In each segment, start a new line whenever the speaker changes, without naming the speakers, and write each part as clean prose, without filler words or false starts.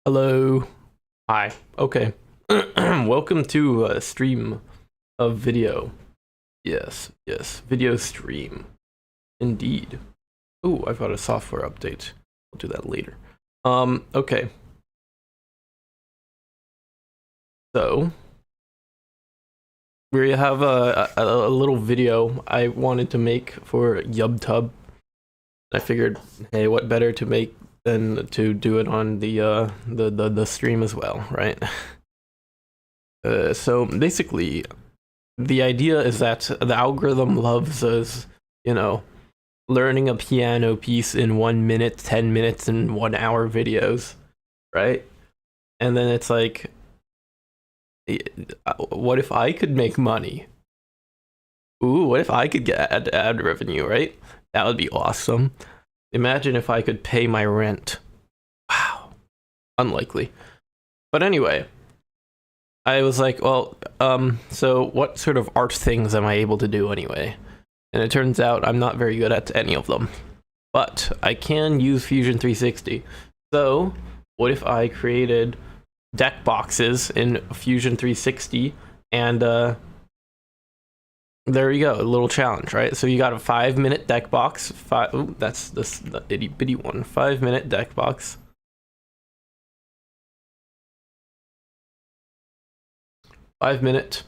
Hello. Hi. Okay. Welcome to a stream of video. Yes, video stream. Indeed. Oh, I've got a software update. I'll do that later. Okay. So we have a little video I wanted to make for YubTub. I figured, hey, what better to make than to do it on the stream as well, right? So basically, the idea is that the algorithm loves us, learning a piano piece in 1 minute, 10 minutes, and 1 hour videos, right? And then it's like, what if I could make money? Ooh, what if I could get ad revenue, right? That would be awesome. Imagine if I could pay my rent. Wow. Unlikely. But anyway, I was like, well, so what sort of art things am I able to do anyway? And it turns out I'm not very good at any of them. But I can use Fusion 360. So what if I created deck boxes in Fusion 360 and there you go, a little challenge, right? So you got a 5-minute deck box. That's the itty bitty one. 5-minute deck box. 5-minute,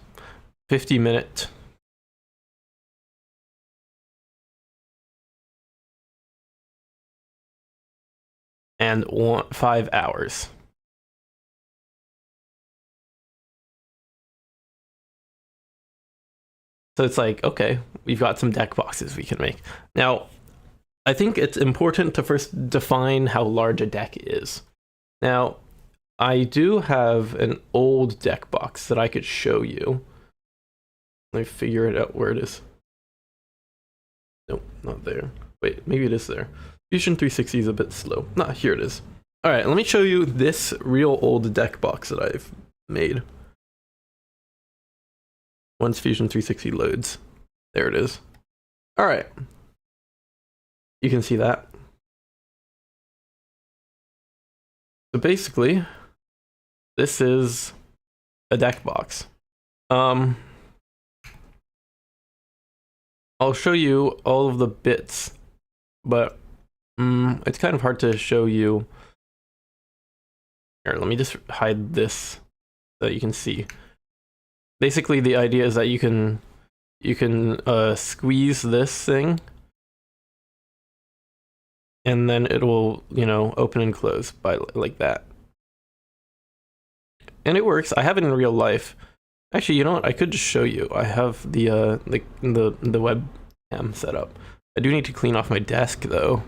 50-minute. And 5 hours. So it's like, okay, we've got some deck boxes we can make. Now, I think it's important to first define how large a deck is. Now, I do have an old deck box that I could show you. Let me figure it out where it is. Nope, not there. Wait, maybe it is there. Fusion 360 is a bit slow. Nah, here it is. All right, let me show you this real old deck box that I've made. Once Fusion 360 loads. There it is. All right. You can see that. So basically, this is a deck box. I'll show you all of the bits, but it's kind of hard to show you. Here, let me just hide this so that you can see. Basically, the idea is that you can squeeze this thing, and then it will, open and close by like that. And it works. I have it in real life. Actually, you know what? I could just show you. I have the webcam set up. I do need to clean off my desk though.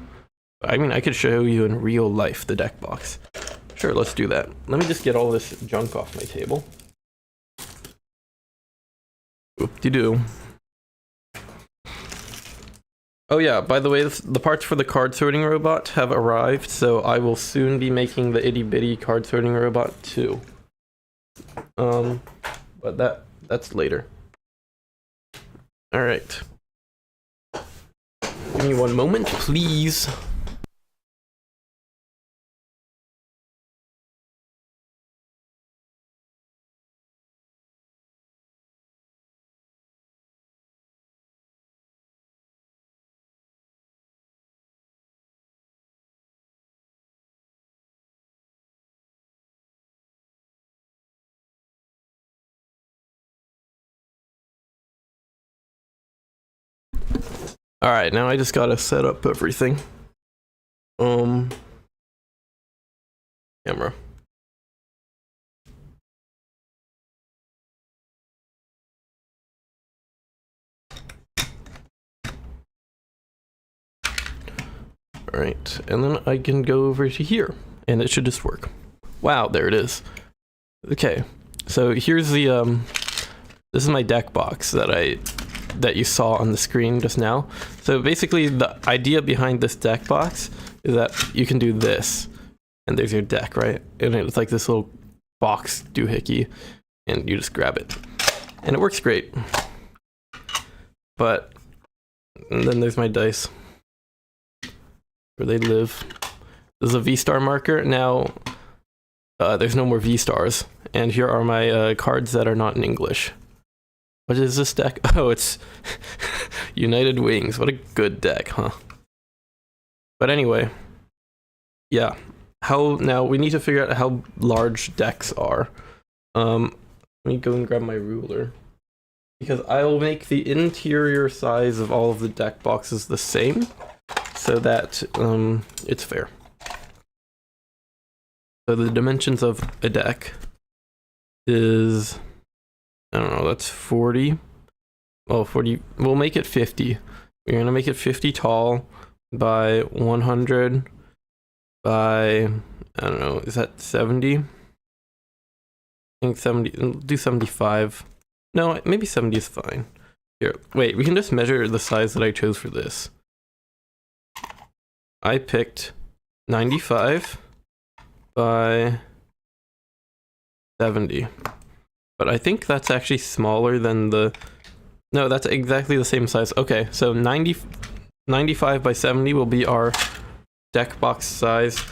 I mean, I could show you in real life the deck box. Sure, let's do that. Let me just get all this junk off my table. Whoop-de-doo. Oh yeah, by the way, the parts for the card sorting robot have arrived, so I will soon be making the itty bitty card sorting robot too. But that's later. All right. Give me 1 moment, please. All right, now I just gotta set up everything. Camera. All right, and then I can go over to here, and it should just work. Wow, there it is. Okay, so here's the this is my deck box that you saw on the screen just now. So basically, the idea behind this deck box is that you can do this, and there's your deck, right? And it's like this little box doohickey, and you just grab it, and it works great. But and then there's my dice, where they live. This is a V-star marker. Now, There's no more V stars. And here are my cards that are not in English. What is this deck? Oh, it's United Wings. What a good deck, huh? But anyway, yeah. Now we need to figure out how large decks are. Let me go and grab my ruler. Because I will make the interior size of all of the deck boxes the same, so that it's fair. So the dimensions of a deck is, I don't know, that's 40. Well, 40, we'll make it 50. We're gonna make it 50 tall by 100 by, I don't know, is that 70? I think 70, do 75. No, maybe 70 is fine. Here, wait, we can just measure the size that I chose for this. I picked 95 by 70. But I think that's actually smaller than the... No, that's exactly the same size. Okay, so 95 by 70 will be our deck box size.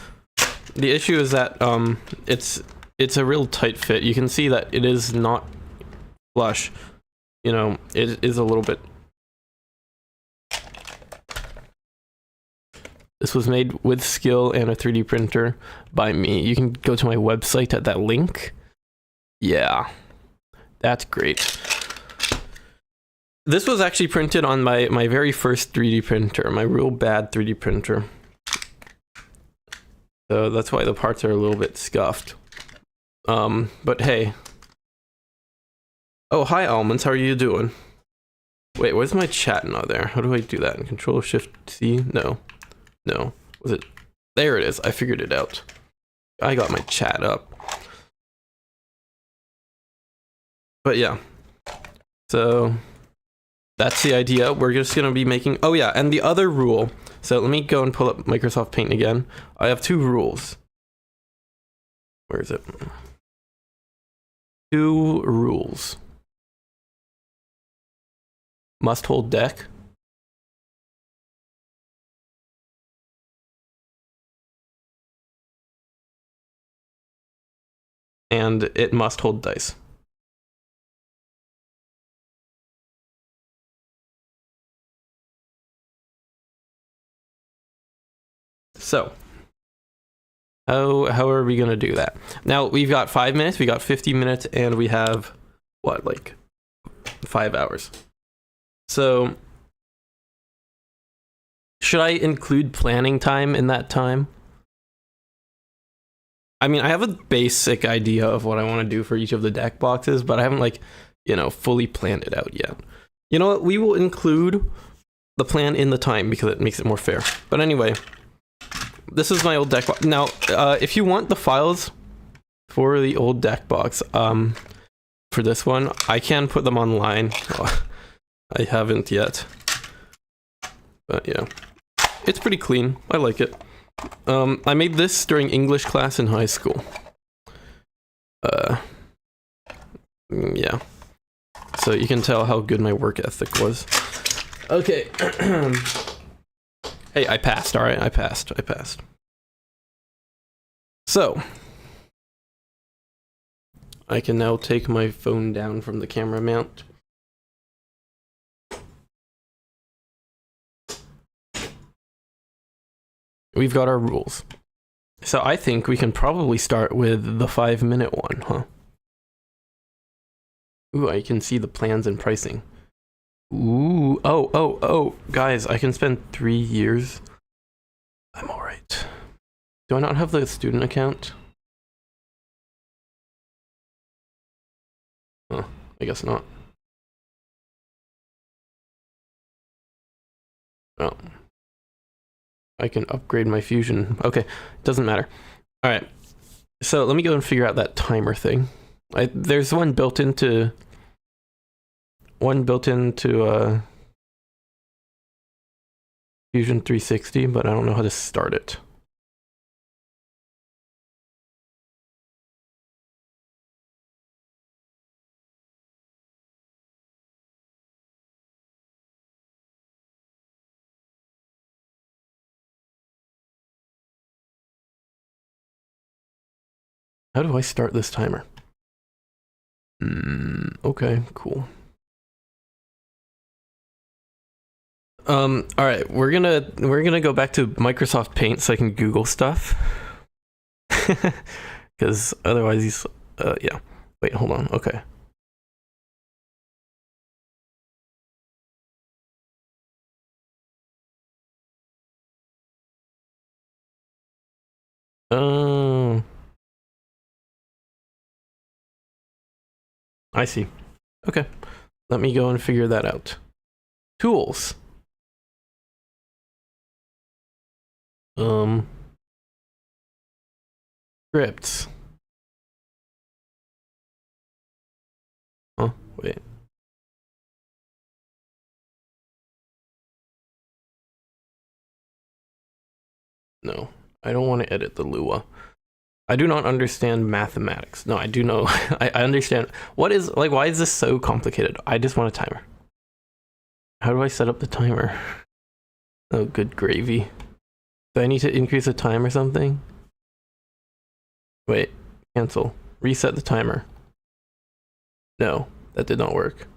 The issue is that it's a real tight fit. You can see that it is not flush. You know, it is a little bit... This was made with skill and a 3D printer by me. You can go to my website at that link. Yeah, that's great. This was actually printed on my very first 3D printer, my real bad 3D printer. So that's why the parts are a little bit scuffed. But hey. Oh, hi Almonds, how are you doing? Wait, where's my chat not there? How do I do that? Control Shift C? No. No. Was it? There it is. I figured it out. I got my chat up. But yeah. So that's the idea. We're just going to be making... Oh yeah, and the other rule. So let me go and pull up Microsoft Paint again. I have two rules. Where is it? Two rules. Must hold deck. And it must hold dice. So, how are we going to do that? Now, we've got 5 minutes, we got 50 minutes, and we have, what, like 5 hours. So, should I include planning time in that time? I mean, I have a basic idea of what I want to do for each of the deck boxes, but I haven't, like, you know, fully planned it out yet. You know what? We will include the plan in the time because it makes it more fair. But anyway, this is my old deck box. Now, if you want the files for the old deck box, for this one, I can put them online. Oh, I haven't yet. But yeah, it's pretty clean. I like it. I made this during English class in high school. Yeah. So you can tell how good my work ethic was. Okay. Hey, I passed, alright? I passed. So, I can now take my phone down from the camera mount. We've got our rules. So I think we can probably start with the 5-minute one, huh? Ooh, I can see the plans and pricing. Ooh, oh, guys, I can spend 3 years. I'm alright. Do I not have the student account? Huh, I guess not. Oh. I can upgrade my Fusion. Okay, doesn't matter. Alright, so let me go and figure out that timer thing. There's one built into Fusion 360, but I don't know how to start it. How do I start this timer? Okay, cool. All right, we're gonna go back to Microsoft Paint so I can Google stuff. Because otherwise he's yeah. Wait, hold on. Okay. I see. Okay. Let me go and figure that out. Tools. Scripts. Huh? Wait. No. I don't want to edit the Lua. I do not understand mathematics. No, I do know. I understand. What is, like, why is this so complicated? I just want a timer. How do I set up the timer? Oh, good gravy. Do I need to increase the time or something? Wait, cancel. Reset the timer. No, that did not work.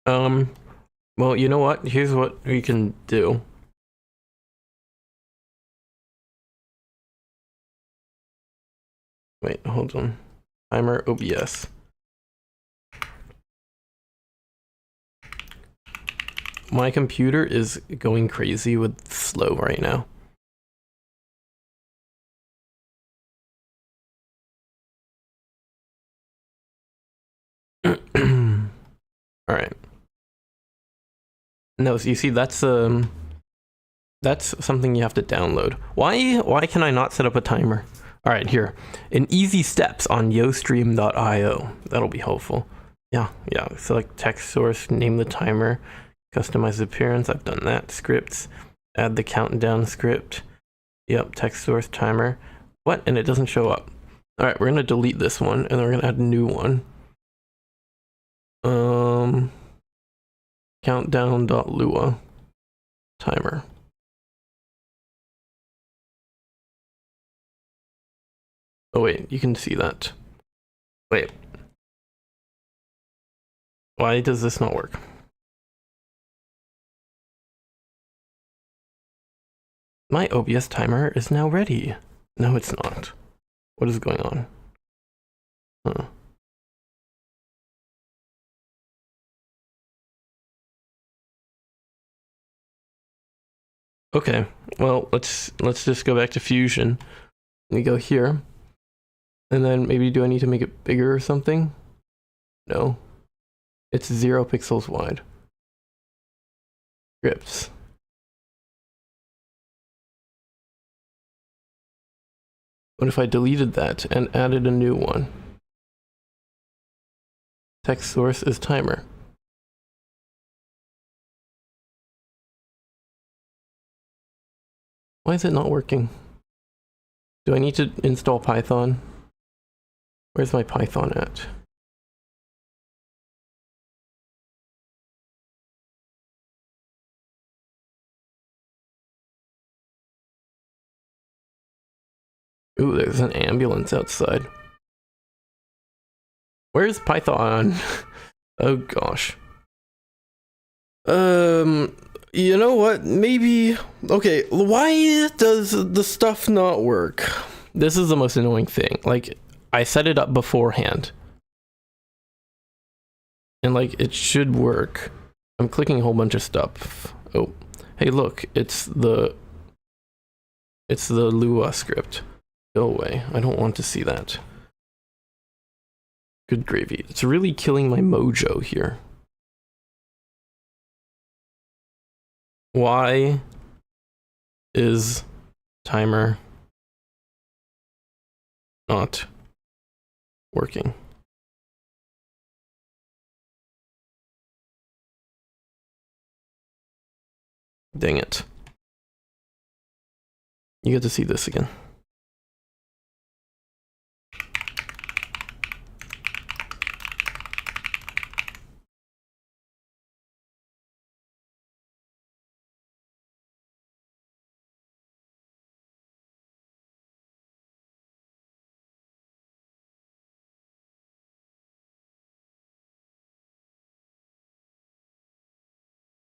Well, you know what? Here's what we can do. Wait, hold on. Timer OBS. My computer is going crazy with slow right now. All right. No, so you see that's something you have to download. Why can I not set up a timer? All right, here. In easy steps on yostream.io. That'll be helpful. Yeah. Select text source, name the timer, customize the appearance. I've done that. Scripts. Add the countdown script. Yep, text source timer. What? And it doesn't show up. All right, we're gonna delete this one and then we're gonna add a new one. Countdown.lua timer. Oh wait, you can see that. Wait. Why does this not work? My OBS timer is now ready. No, it's not. What is going on? Huh. Okay, well, let's just go back to Fusion. We go here. And then maybe do I need to make it bigger or something? No. It's 0 pixels wide. Scripts. What if I deleted that and added a new one? Text source is timer. Why is it not working? Do I need to install Python? Where's my Python at? Ooh, there's an ambulance outside. Where's Python? Oh gosh. You know what? Maybe. Okay, why does the stuff not work? This is the most annoying thing. Like, I set it up beforehand. And, like, it should work. I'm clicking a whole bunch of stuff. Oh. Hey, look. It's the Lua script. Go away. I don't want to see that. Good gravy. It's really killing my mojo here. Why is timer not working? Dang it. You get to see this again.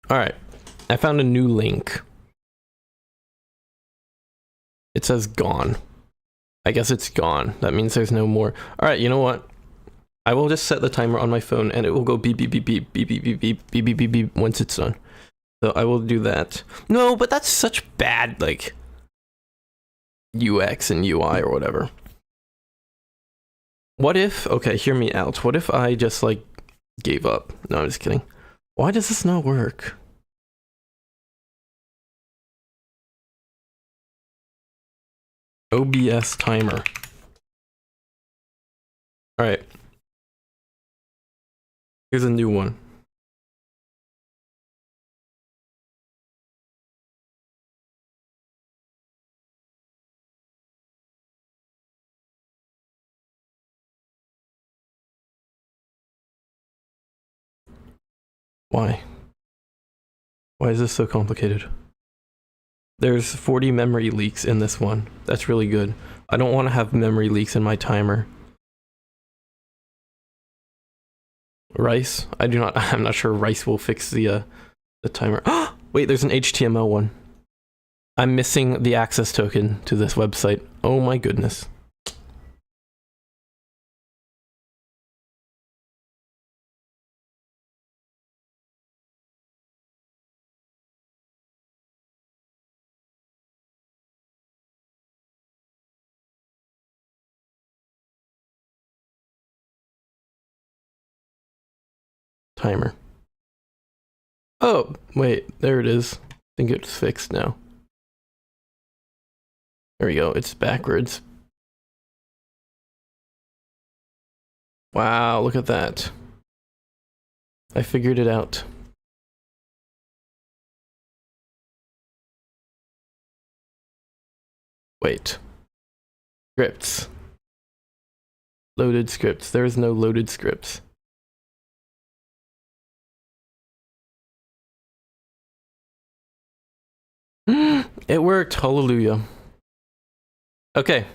All right, I found a new link. It says gone. I guess it's gone. That means there's no more. All right, you know what? I will just set the timer on my phone and it will go beep, beep, beep, beep, beep, beep, beep, beep, beep, beep, beep, beep once it's done. So I will do that. No, but that's such bad, like, UX and UI or whatever. What if, okay, hear me out. What if I just, like, gave up? No, I'm just kidding. Why does this not work? OBS timer. All right. Here's a new one. Why? Why is this so complicated? There's 40 memory leaks in this one. That's really good. I don't want to have memory leaks in my timer. Rice? I do not. I'm not sure Rice will fix the timer. Wait, there's an HTML one. I'm missing the access token to this website. Oh my goodness. Timer. Oh, wait, there it is. I think it's fixed now. There we go, it's backwards. Wow, look at that. I figured it out. Wait. Scripts. Loaded scripts. There is no loaded scripts. It worked. Hallelujah. Okay.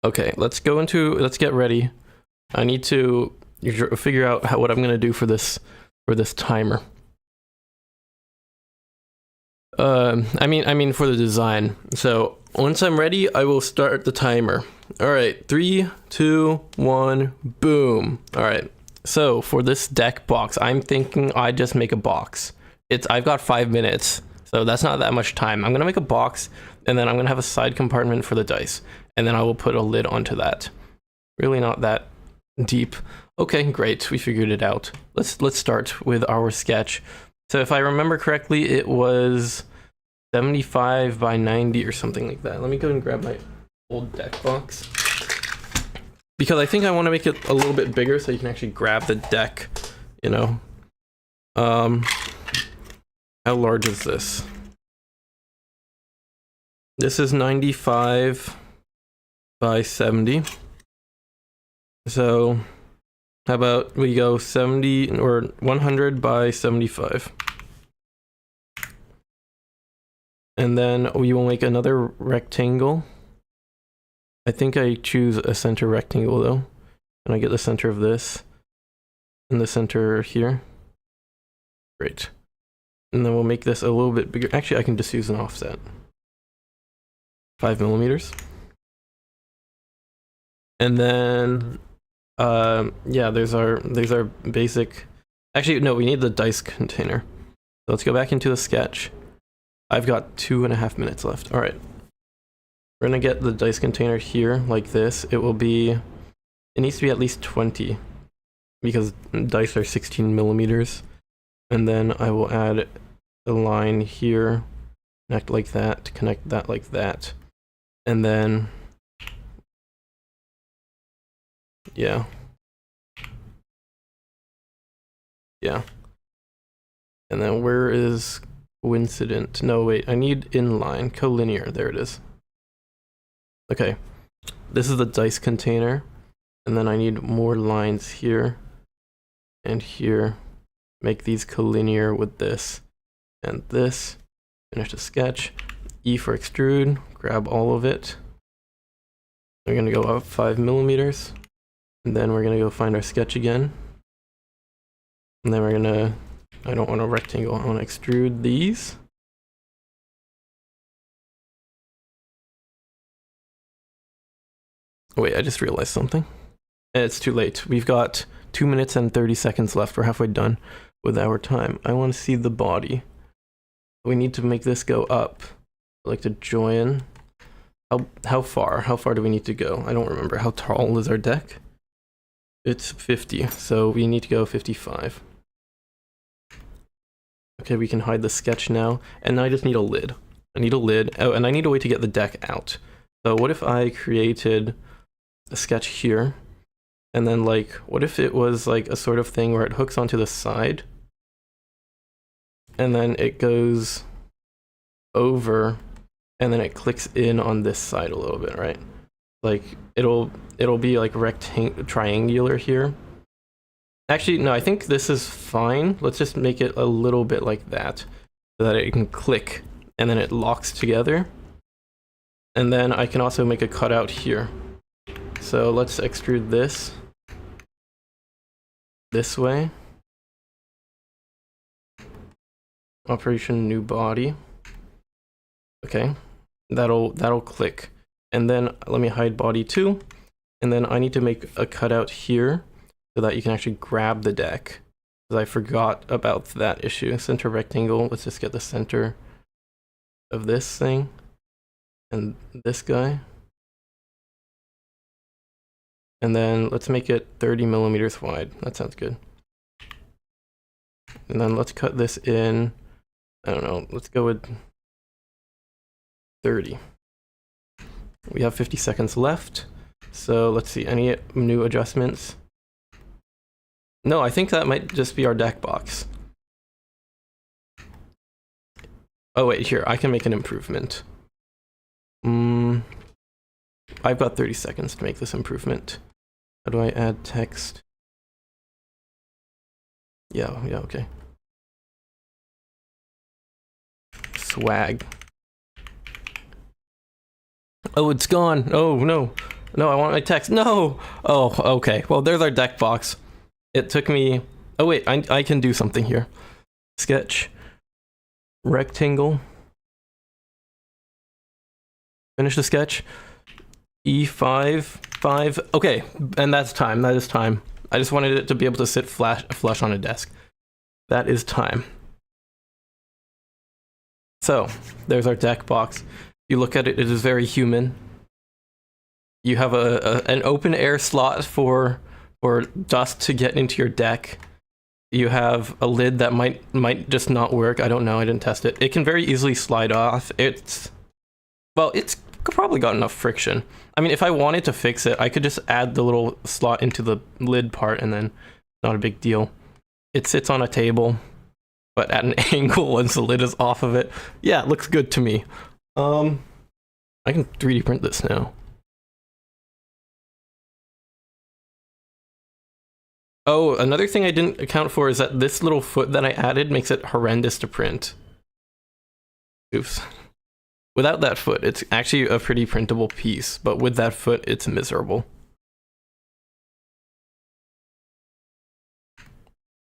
Okay, let's get ready. I need to figure out what I'm gonna do for this timer. I mean for the design. So once I'm ready, I will start the timer. All right, 3, 2, 1, boom. All right. So for this deck box, I'm thinking I just make a box. I've got 5 minutes, so that's not that much time. I'm gonna make a box, and then I'm gonna have a side compartment for the dice, and then I will put a lid onto that. Really not that deep. Okay, great. We figured it out. Let's start with our sketch. So if I remember correctly, it was 75 by 90 or something like that. Let me go and grab my old deck box, because I think I want to make it a little bit bigger so you can actually grab the deck, you know. How large is this? This is 95 by 70. So how about we go 70 or 100 by 75? And then we will make another rectangle. I think I choose a center rectangle though. And I get the center of this and the center here. Great. And then we'll make this a little bit bigger. Actually, I can just use an offset. 5 millimeters. And then, yeah, there's our basic. Actually, no, we need the dice container. So let's go back into the sketch. I've got 2.5 minutes left. All right. We're gonna get the dice container here like this. It needs to be at least 20 because dice are 16 millimeters. And then I will add a line here, connect like that, connect that like that. And then, yeah. Yeah. And then where is coincident? No, wait, I need inline, collinear, there it is. Okay, this is the dice container, and then I need more lines here and here. Make these collinear with this and this. Finish the sketch. E for extrude, grab all of it. We're gonna go up 5 millimeters, and then we're gonna go find our sketch again. And then we're gonna, I don't want a rectangle, I want to extrude these. Wait, I just realized something. And it's too late. We've got 2 minutes and 30 seconds left. We're halfway done with our time. I want to see the body. We need to make this go up. I'd like to join. How far? How far do we need to go? I don't remember. How tall is our deck? It's 50, so we need to go 55. Okay, we can hide the sketch now. And now I just need a lid. I need a lid. Oh, and I need a way to get the deck out. So what if I created a sketch here? And then, like, what if it was like a sort of thing where it hooks onto the side? And then it goes over, and then it clicks in on this side a little bit, right? Like, it'll be like triangular here. Actually, no, I think this is fine. Let's just make it a little bit like that, so that it can click, and then it locks together. And then I can also make a cutout here. So let's extrude this way. Operation new body. Okay, that'll click. And then let me hide body 2. And then I need to make a cutout here so that you can actually grab the deck. Because I forgot about that issue. Center rectangle, let's just get the center of this thing. And this guy. And then let's make it 30 millimeters wide. That sounds good. And then let's cut this in, I don't know, let's go with 30. We have 50 seconds left. So let's see, any new adjustments? No, I think that might just be our deck box. Oh wait, here, I can make an improvement. I've got 30 seconds to make this improvement. How do I add text? Yeah, okay. Swag. Oh, it's gone. Oh, no. No, I want my text. No! Oh, okay. Well, there's our deck box. It took me... Oh, wait, I can do something here. Sketch. Rectangle. Finish the sketch. E5. 5. Okay, and that's time. That is time. I just wanted it to be able to sit flush on a desk. That is time. So, there's our deck box. You look at it, it is very human. You have an open air slot for dust to get into your deck. You have a lid that might just not work. I don't know. I didn't test it. It can very easily slide off. It's probably got enough friction. I mean, if I wanted to fix it, I could just add the little slot into the lid part, and then not a big deal. It sits on a table, but at an angle once the lid is off of it. Yeah, it looks good to me. I can 3D print this now. Oh, another thing I didn't account for is that this little foot that I added makes it horrendous to print. Oops. Without that foot, it's actually a pretty printable piece, but with that foot, it's miserable.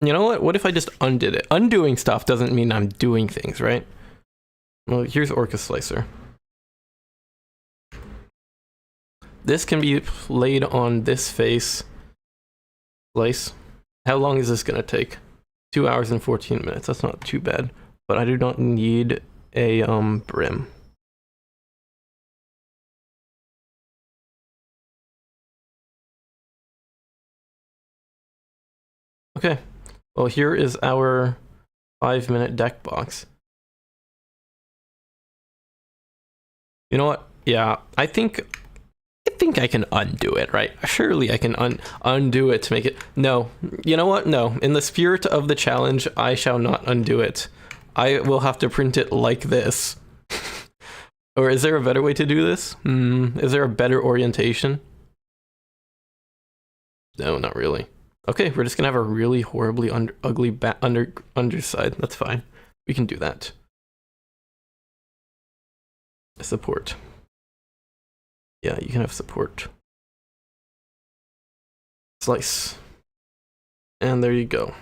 You know what? What if I just undid it? Undoing stuff doesn't mean I'm doing things, right? Well, here's Orca Slicer. This can be laid on this face. Slice. How long is this gonna take? 2 hours and 14 minutes. That's not too bad. But I do not need a brim. Okay. Well, here is our 5-minute deck box. You know what? Yeah, I think I can undo it, right? Surely I can undo it to make it... No. You know what? No. In the spirit of the challenge, I shall not undo it. I will have to print it like this. Or is there a better way to do this? Is there a better orientation? No, not really. Okay, we're just gonna have a really horribly ugly underside. That's fine. We can do that. Support. Yeah, you can have support. Slice. And there you go.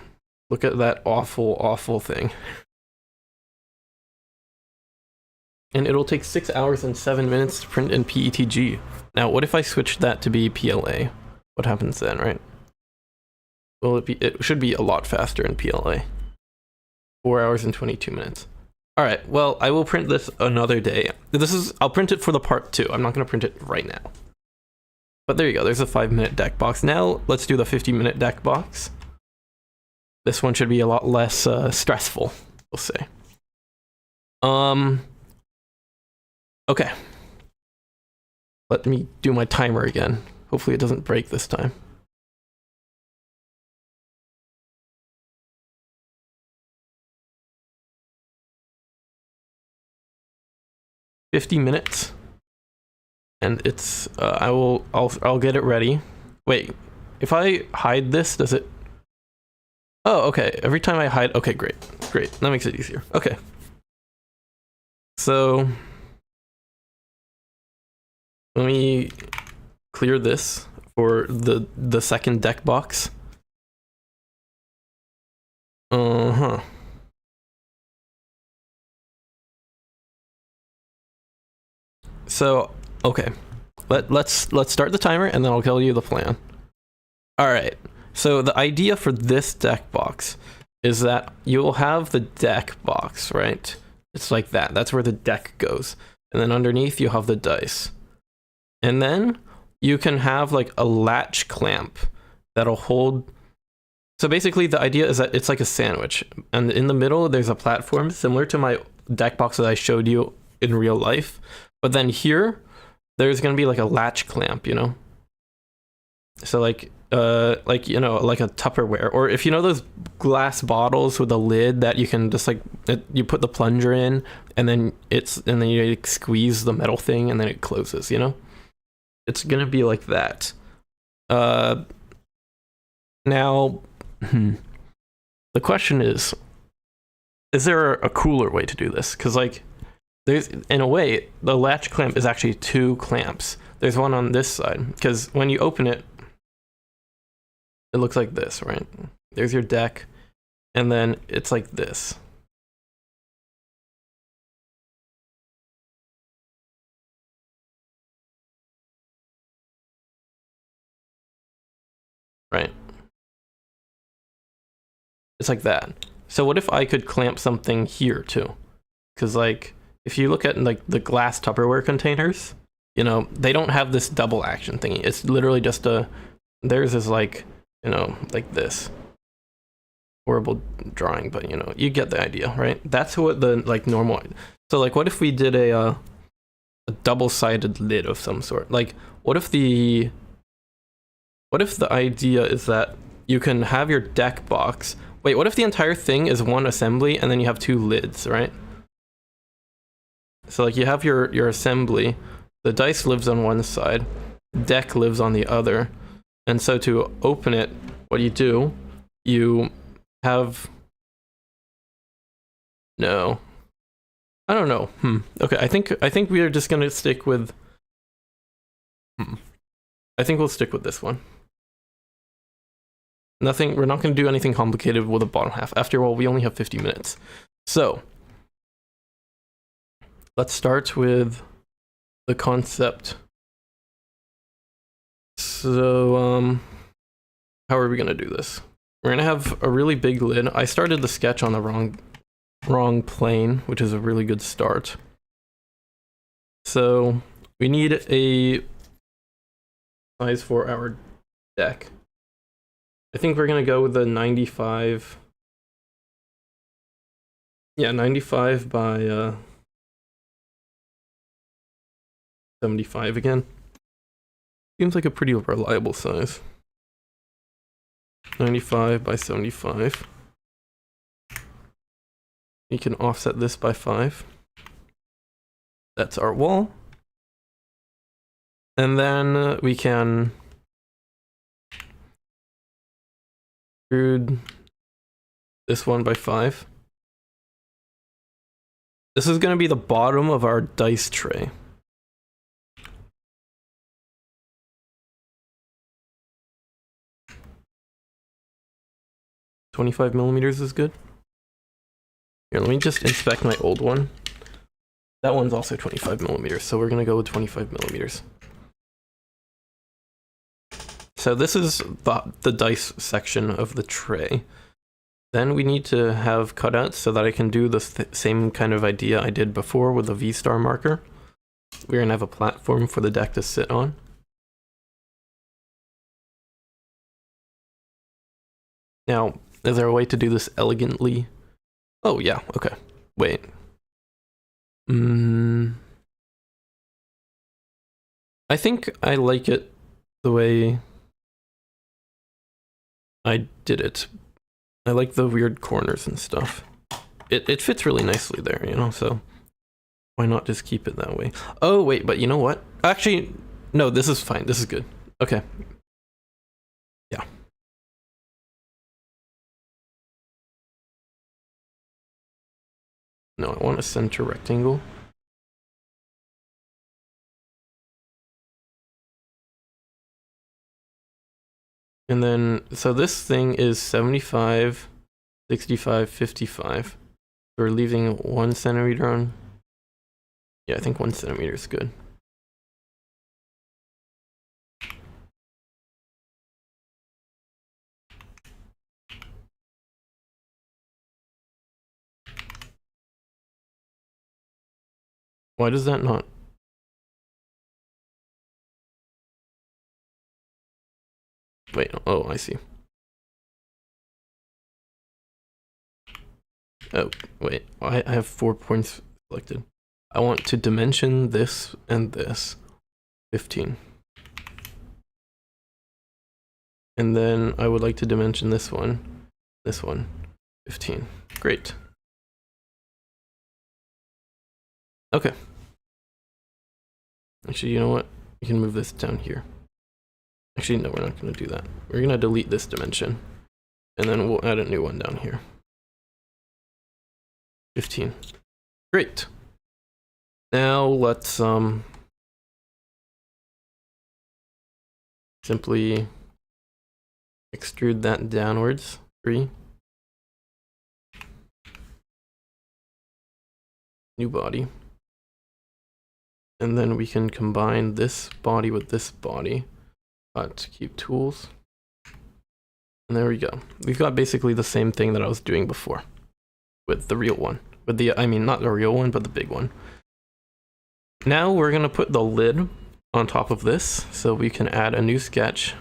Look at that awful, awful thing. And it'll take 6 hours and 7 minutes to print in PETG. Now, what if I switched that to be PLA? What happens then, right? Well, it should be a lot faster in PLA. 4 hours and 22 minutes. All right, well, I will print this another day. I'll print it for the part 2. I'm not gonna print it right now. But there you go, there's a 5-minute deck box. Now, let's do the 50-minute deck box. This one should be a lot less stressful, we'll say. Okay. Let me do my timer again. Hopefully it doesn't break this time. $50 minutes. And it's I'll get it ready. Wait, if I hide this, does it? Oh, okay. Every time I hide, okay, great. That makes it easier. Okay. So let me clear this for the second deck box. So, okay. Let's start the timer and then I'll tell you the plan. All right. So the idea for this deck box is that you'll have the deck box, right? It's like that. That's where the deck goes. And then underneath you have the dice. And then you can have like a latch clamp that'll hold. So basically the idea is that it's like a sandwich. And in the middle there's a platform similar to my deck box that I showed you in real life. But then here, there's gonna be like a latch clamp, you know? So like you know, like a Tupperware, or if you know those glass bottles with a lid that you can just like you put the plunger in, and then you like, squeeze the metal thing, and then it closes. You know, it's gonna be like that. Now, the question is there a cooler way to do this? Because like, there's in a way the latch clamp is actually 2 clamps. There's one on this side because when you open it. It looks like this, right? There's your deck, and then it's like this. Right? It's like that. So what if I could clamp something here too? Because like, if you look at like the glass Tupperware containers, you know, they don't have this double action thingy. It's literally just theirs is like, you know, like this. Horrible drawing, but you know, you get the idea, right? That's what the like normal. So like, what if we did a double-sided lid of some sort? Like, what if the idea is that you can have your deck box. Wait, what if the entire thing is one assembly and then you have 2 lids, right? So like you have your assembly, the dice lives on one side, deck lives on the other. And so to open it, what do? You have... No. I don't know. Okay, I think we are just gonna stick with... I think we'll stick with this one. We're not gonna do anything complicated with the bottom half. After all, we only have 50 minutes. So, let's start with the concept. So, how are we gonna do this? We're gonna have a really big lid. I started the sketch on the wrong plane, which is a really good start. So, we need a size for our deck. I think we're gonna go with the 95. Yeah, 95 by 75 again. Seems like a pretty reliable size. 95 by 75. We can offset this by 5. That's our wall. And then we can extrude this one by 5. This is going to be the bottom of our dice tray. 25 millimeters is good. Here, let me just inspect my old one. That one's also 25 millimeters, so we're gonna go with 25 millimeters. So this is the dice section of the tray. Then we need to have cutouts so that I can do the same kind of idea I did before with the V-star marker. We're gonna have a platform for the deck to sit on. Now, is there a way to do this elegantly? Oh yeah, okay. Wait. I think I like it the way I did it. I like the weird corners and stuff. It fits really nicely there, you know, so why not just keep it that way? Oh, wait, but you know what? Actually, no, this is fine. This is good. Okay. Yeah. No, I want a center rectangle. And then, so this thing is 75, 65, 55. We're leaving 1 centimeter on. Yeah, I think 1 centimeter is good. Why does that not? Wait, oh, I see. Oh, wait, I have 4 points selected. I want to dimension this and this, 15. And then I would like to dimension this one, 15. Great. Okay. Actually, you know what? We can move this down here. Actually, no, we're not going to do that. We're going to delete this dimension. And then we'll add a new one down here. 15. Great. Now let's simply extrude that downwards. 3. New body. And then we can combine this body with this body. To keep tools. And there we go. We've got basically the same thing that I was doing before with the real one. With the, I mean, not the real one, but the big one. Now we're gonna put the lid on top of this so we can add a new sketch.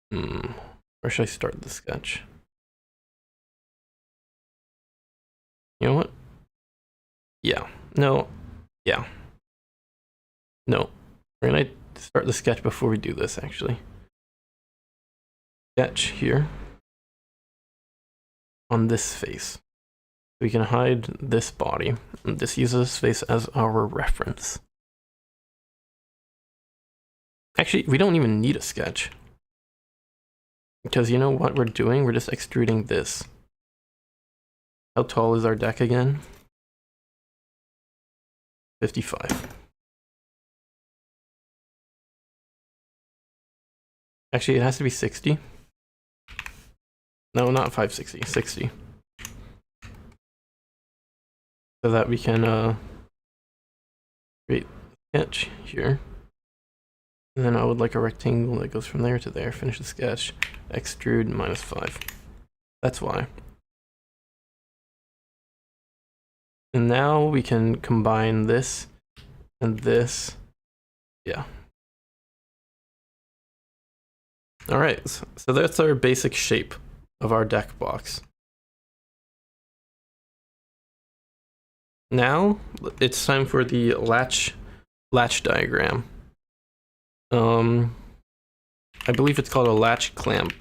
Where should I start the sketch? You know what? Yeah, no, yeah. No, we're gonna start the sketch before we do this, actually. Sketch here on this face. We can hide this body, and this uses this face as our reference. Actually, we don't even need a sketch. Because you know what we're doing? We're just extruding this. How tall is our deck again? 55. Actually, it has to be 60. No, not 560, 60. So that we can create a sketch here. And then I would like a rectangle that goes from there to there. Finish the sketch. Extrude -5. That's why. And now we can combine this and this. Yeah. All right, so that's our basic shape of our deck box. Now it's time for the latch diagram. I believe it's called a latch clamp.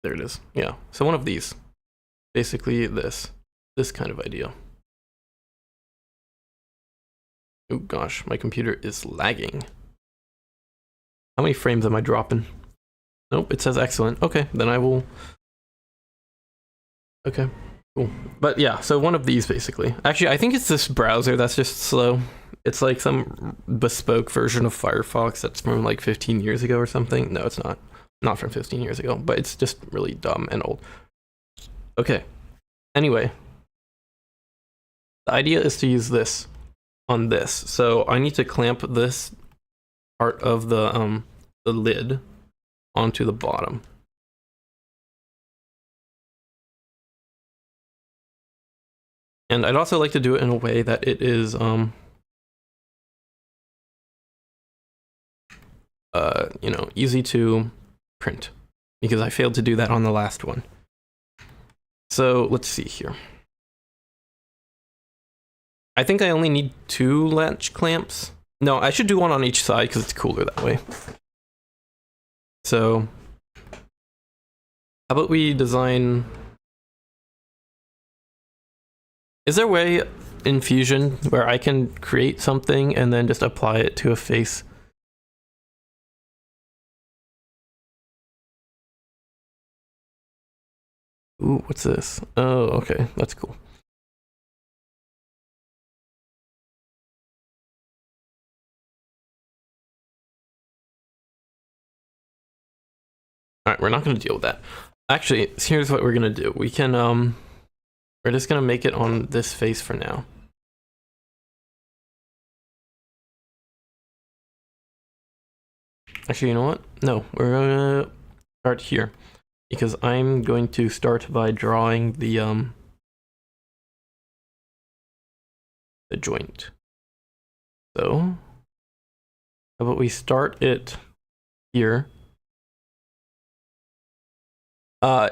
There it is. Yeah. So one of these. Basically this kind of idea. Oh gosh, my computer is lagging. How many frames am I dropping? Nope, it says excellent. Okay, then I will. Okay. Cool. But yeah, so one of these basically. Actually, I think it's this browser that's just slow. It's like some bespoke version of Firefox that's from like 15 years ago or something. No, it's not. Not from 15 years ago, but it's just really dumb and old. Okay. Anyway, the idea is to use this on this. So I need to clamp this part of the lid onto the bottom. And I'd also like to do it in a way that it is you know, easy to print, because I failed to do that on the last one. So let's see here. I think I only need 2 latch clamps. No, I should do one on each side because it's cooler that way. So how about we design... Is there a way in Fusion where I can create something and then just apply it to a face? Ooh, what's this? Oh, okay, that's cool. All right, we're not going to deal with that. Actually, here's what we're going to do. We can, we're just going to make it on this face for now. Actually, you know what? No, we're going to start here, because I'm going to start by drawing the joint. So, how about we start it here?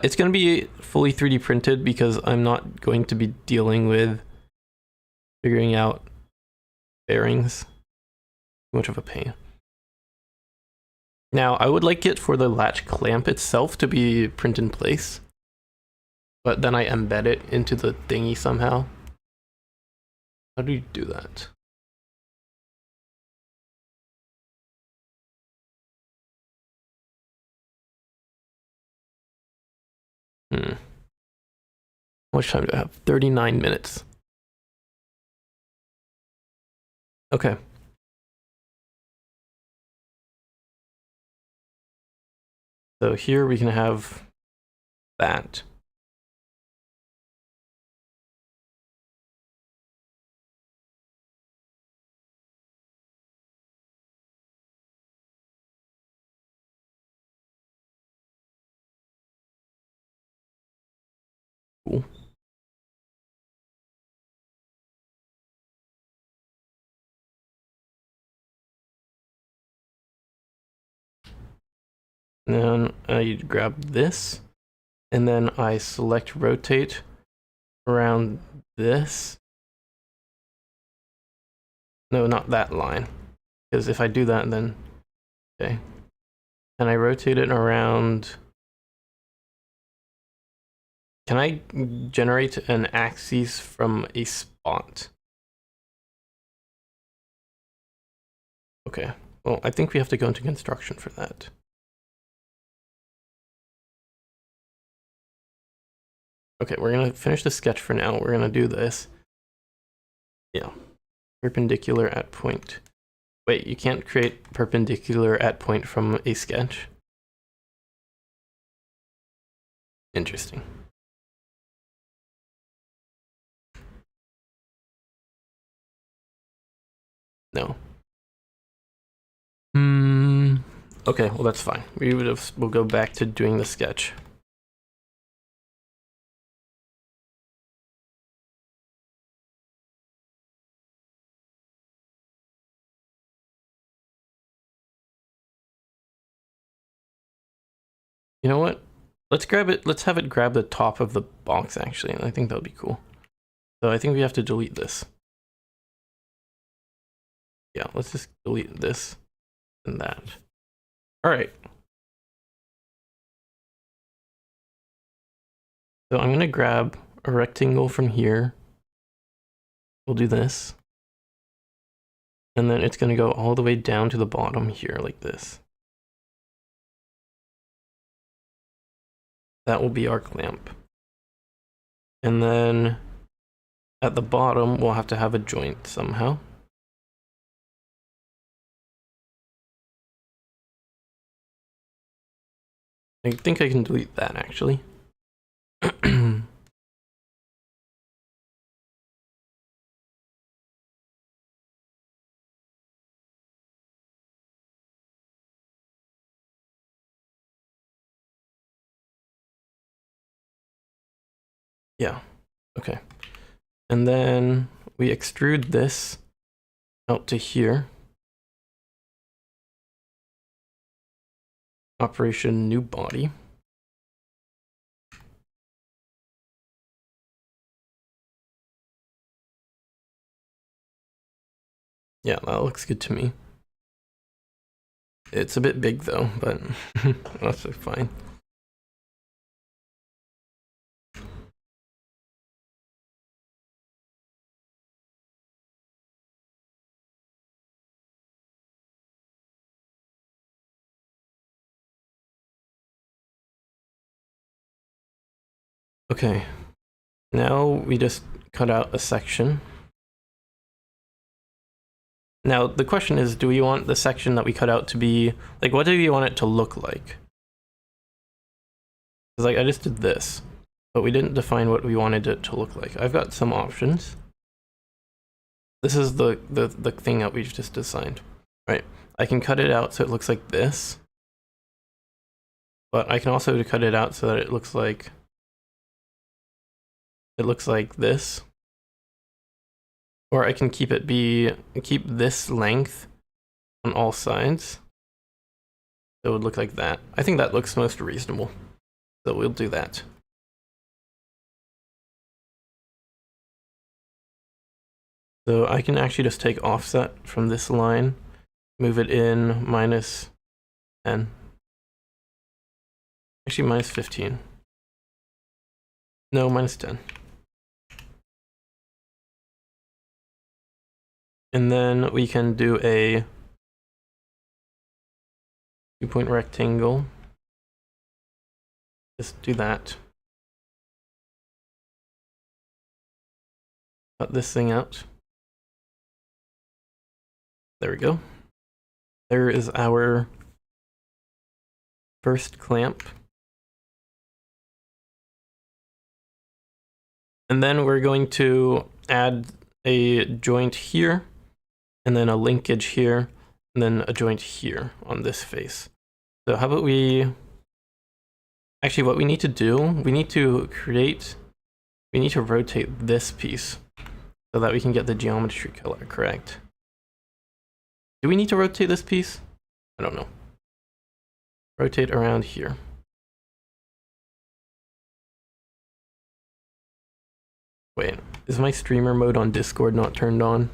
It's going to be fully 3D printed because I'm not going to be dealing with figuring out bearings. Too much of a pain. Now, I would like it for the latch clamp itself to be print in place, but then I embed it into the thingy somehow. How do you do that? How much time do I have? 39 minutes. Okay. So here we can have that. Cool. And then I grab this, and then I select rotate around this. No, not that line, because if I do that, then okay. And I rotate it around. Can I generate an axis from a spot? Okay, well, I think we have to go into construction for that. Okay, we're gonna finish the sketch for now. We're gonna do this. Yeah, perpendicular at point. Wait, you can't create perpendicular at point from a sketch? Interesting. No. Okay, well that's fine. We'll go back to doing the sketch. You know what? Let's grab it. Let's have it grab the top of the box actually, and I think that would be cool. So I think we have to delete this. Yeah, let's just delete this and that. All right. So I'm gonna grab a rectangle from here. We'll do this. And then it's gonna go all the way down to the bottom here like this. That will be our clamp. And then at the bottom, we'll have to have a joint somehow. I think I can delete that actually. Yeah, okay. And then we extrude this out to here. Operation new body. Yeah, that looks good to me. It's a bit big though, but that's fine. Okay, now we just cut out a section. Now the question is, do we want the section that we cut out to be, like, what do we want it to look like? Because like I just did this, but we didn't define what we wanted it to look like. I've got some options. This is the thing that we've just designed, right? I can cut it out so it looks like this, but I can also cut it out so that it looks like this. Or I can keep this length on all sides. So it would look like that. I think that looks most reasonable. So we'll do that. So I can actually just take offset from this line, move it in -10. Actually, -15. No, -10. And then we can do a 2-point rectangle. Just do that. Cut this thing out. There we go. There is our first clamp. And then we're going to add a joint here, and then a linkage here, and then a joint here on this face. So how about actually what we need to do, we need to rotate this piece so that we can get the geometry color correct. Do we need to rotate this piece? I don't know. Rotate around here. Wait, is my streamer mode on Discord not turned on?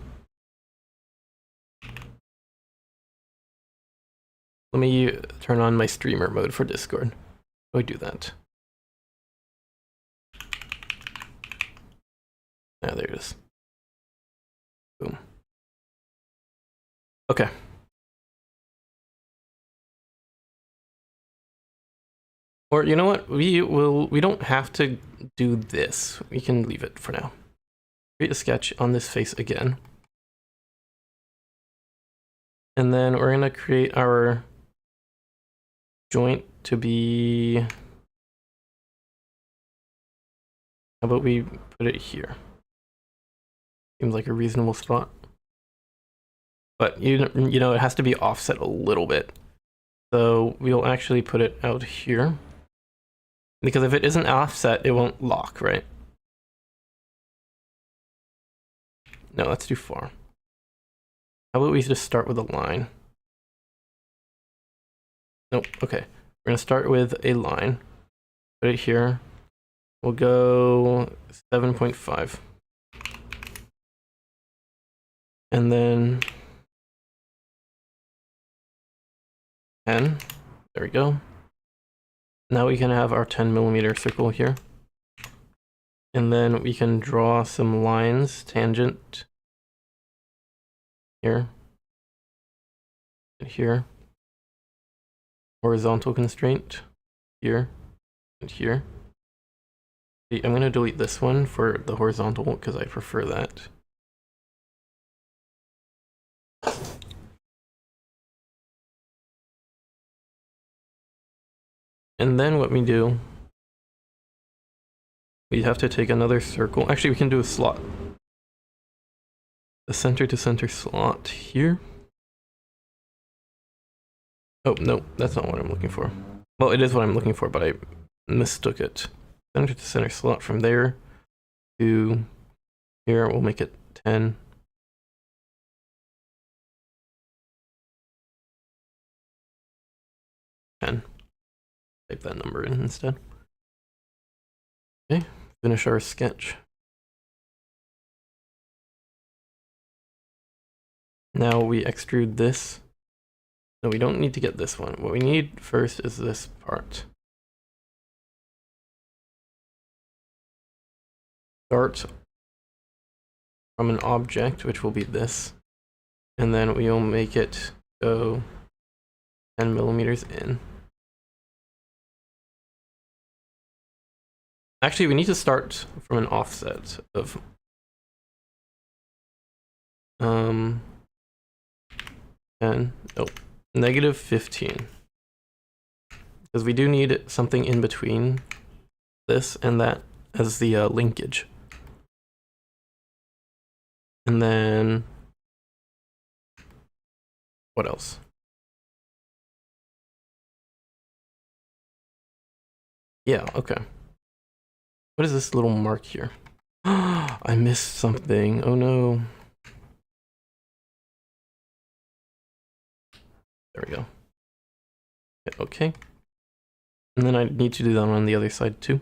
Let me turn on my streamer mode for Discord. How do I do that? Ah, there it is. Boom. Okay. Or you know what? We don't have to do this. We can leave it for now. Create a sketch on this face again. And then we're gonna create our joint to be, how about we put it here? Seems like a reasonable spot. But you know, it has to be offset a little bit. So we'll actually put it out here. Because if it isn't offset, it won't lock, right? No, that's too far. How about we just start with a line? Nope, okay. We're gonna start with a line. Put it here. We'll go 7.5. And then 10. There we go. Now we can have our 10mm circle here. And then we can draw some lines, tangent here and here. Horizontal constraint here and here. I'm going to delete this one for the horizontal because I prefer that. And then what we do, we have to take another circle. Actually, we can do a slot. The center to center slot here. Oh, no, that's not what I'm looking for. Well, it is what I'm looking for, but I mistook it. Center to center slot from there to here. We'll make it 10. Type that number in instead. Okay, finish our sketch. Now we extrude this. No, we don't need to get this one. What we need first is this part. Start from an object, which will be this, and then we'll make it go 10 millimeters in. Actually, we need to start from an offset of -15, because we do need something in between this and that as the linkage. And then what else? Yeah, okay. What is this little mark here? I missed something. Oh no. There we go. Okay. And then I need to do that on the other side too.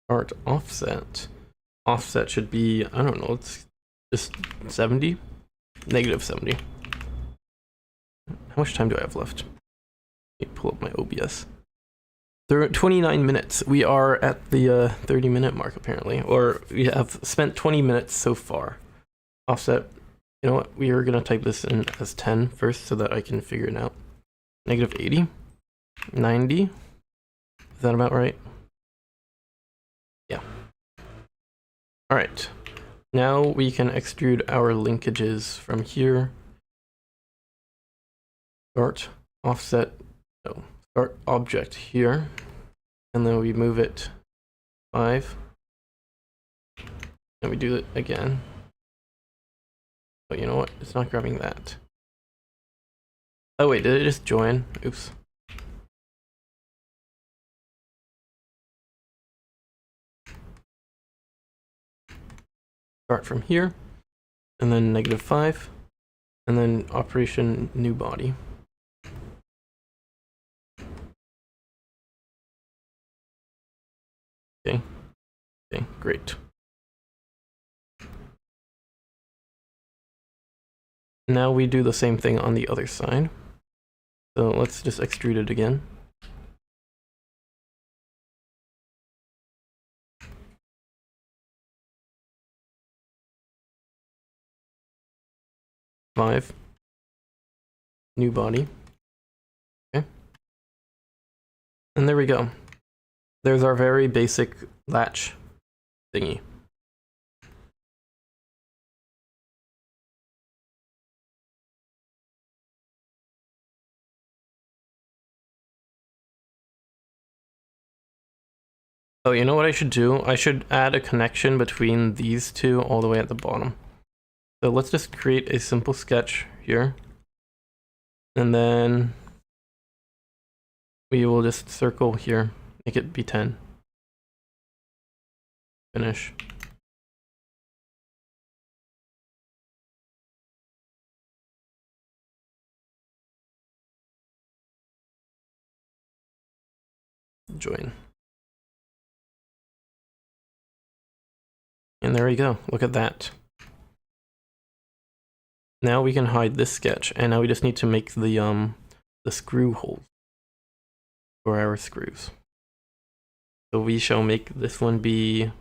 Start offset. Offset should be, I don't know, it's just 70? -70. How much time do I have left? Let me pull up my OBS. 29 minutes. We are at the 30-minute mark apparently, or we have spent 20 minutes so far. Offset, you know what? We are gonna type this in as 10 first so that I can figure it out. -80, 90. Is that about right? Yeah. All right. Now we can extrude our linkages from here. Start offset. No. Start object here, and then we move it 5, and we do it again. But you know what? It's not grabbing that. Oh wait, did it just join? Oops. Start from here, and then -5, and then operation new body. Okay. Okay, great. Now we do the same thing on the other side. So let's just extrude it again. Five. New body. Okay. And there we go. There's our very basic latch thingy. Oh, you know what I should do? I should add a connection between these two all the way at the bottom. So let's just create a simple sketch here. And then we will just circle here, make it be 10. Finish. Join. And there we go. Look at that. Now we can hide this sketch, and now we just need to make the screw holes for our screws. So we shall make this one be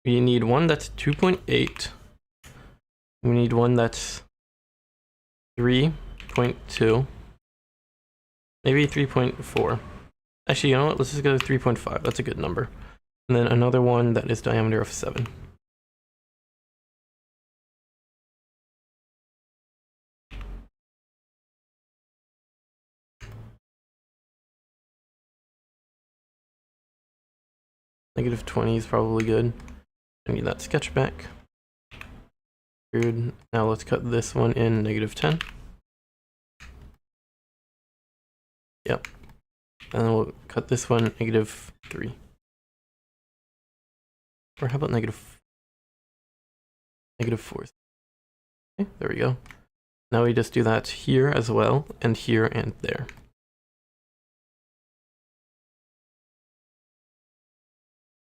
We need one that's 2.8. We need one that's 3.2. Maybe 3.4. Actually, you know what? Let's just go to 3.5. That's a good number. And then another one that is diameter of 7. -20 is probably good. I need that sketch back. Good. Now let's cut this one in -10. Yep. And then we'll cut this one -3. Or how about -4? Okay, there we go. Now we just do that here as well, and here and there.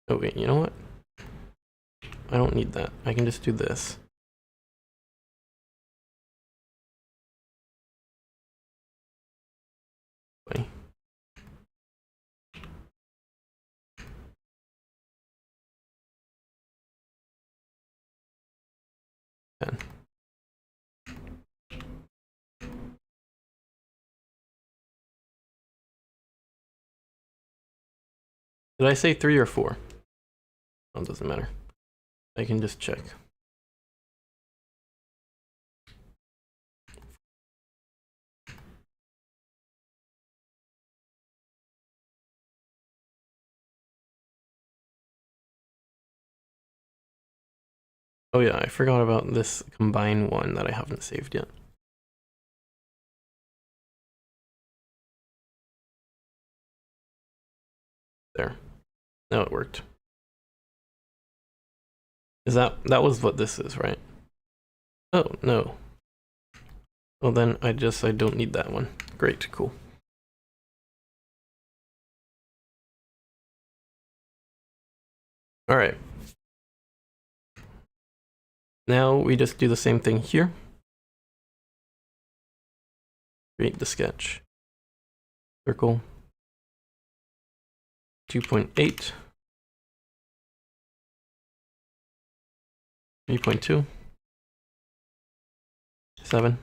Oh wait, you know what? I don't need that. I can just do this. Wait. Did I say 3 or 4? Oh, it doesn't matter. I can just check. Oh yeah, I forgot about this combine one that I haven't saved yet. There. Now it worked. Is that was what this is, right? Oh, no. Well then I don't need that one. Great, cool. All right. Now we just do the same thing here. Create the sketch. Circle. 2.8. 3.2. 7.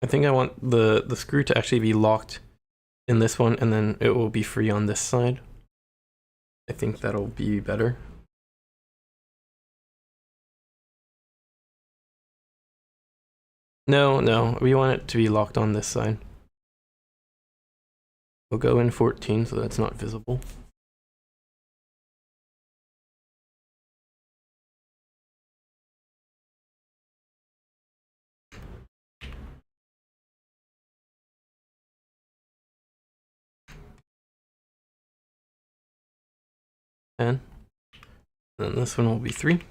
I think I want the screw to actually be locked in this one, and then it will be free on this side. I think that'll be better. No, we want it to be locked on this side. We'll go in 14 so that's not visible. And then this one will be 3.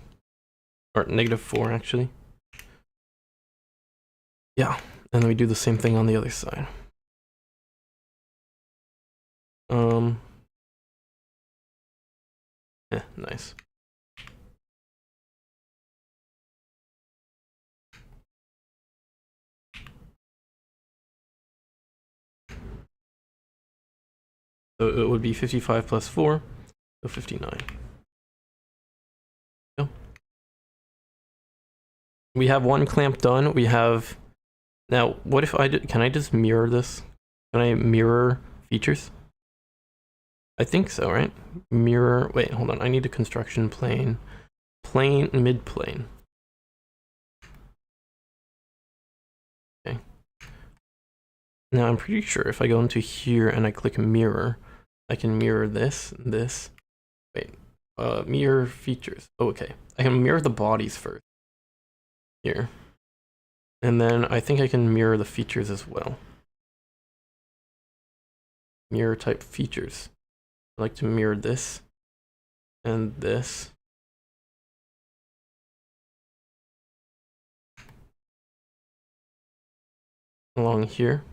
Or -4 actually. Yeah, and then we do the same thing on the other side. Nice. So it would be 55 plus 4, so 59. Yeah. We have one clamp done. We have... Now, what if can I just mirror this? Can I mirror features? I think so, right? Mirror, wait, hold on. I need a construction plane. Plane, mid-plane. Okay. Now I'm pretty sure if I go into here and I click mirror, I can mirror this. Wait, mirror features. Oh, okay. I can mirror the bodies first. Here. And then I think I can mirror the features as well. Mirror type features. I like to mirror this and this. Along here.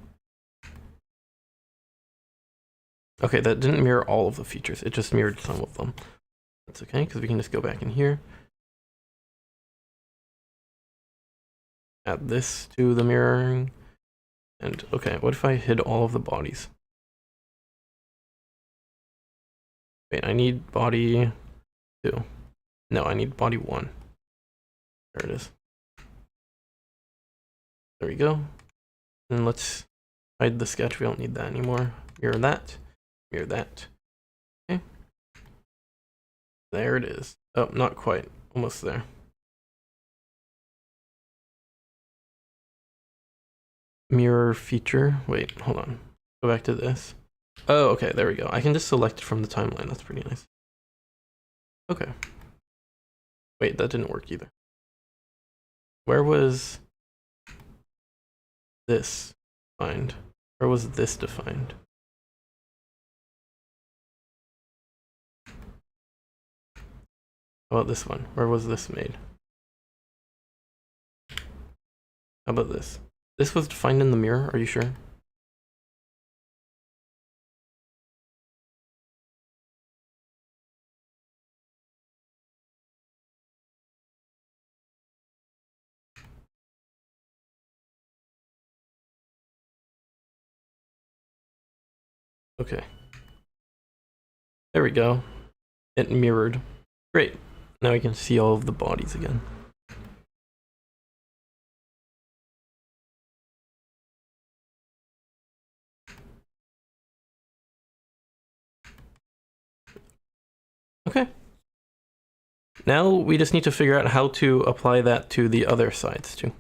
Okay, that didn't mirror all of the features. It just mirrored some of them. That's okay, because we can just go back in here. Add this to the mirroring. And okay, what if I hid all of the bodies? Wait, I need body 2. No, I need body 1. There it is. There we go. And let's hide the sketch. We don't need that anymore. Mirror that. Mirror that. Okay. There it is. Oh, not quite. Almost there. Mirror feature. Wait, hold on. Go back to this. Oh, okay, there we go. I can just select it from the timeline. That's pretty nice. Okay. Wait, that didn't work either. Where was this defined? Where was this defined? How about this one? Where was this made? How about this? This was defined in the mirror, are you sure? Okay. There we go. It mirrored. Great. Now we can see all of the bodies again. Okay. Now we just need to figure out how to apply that to the other sides too.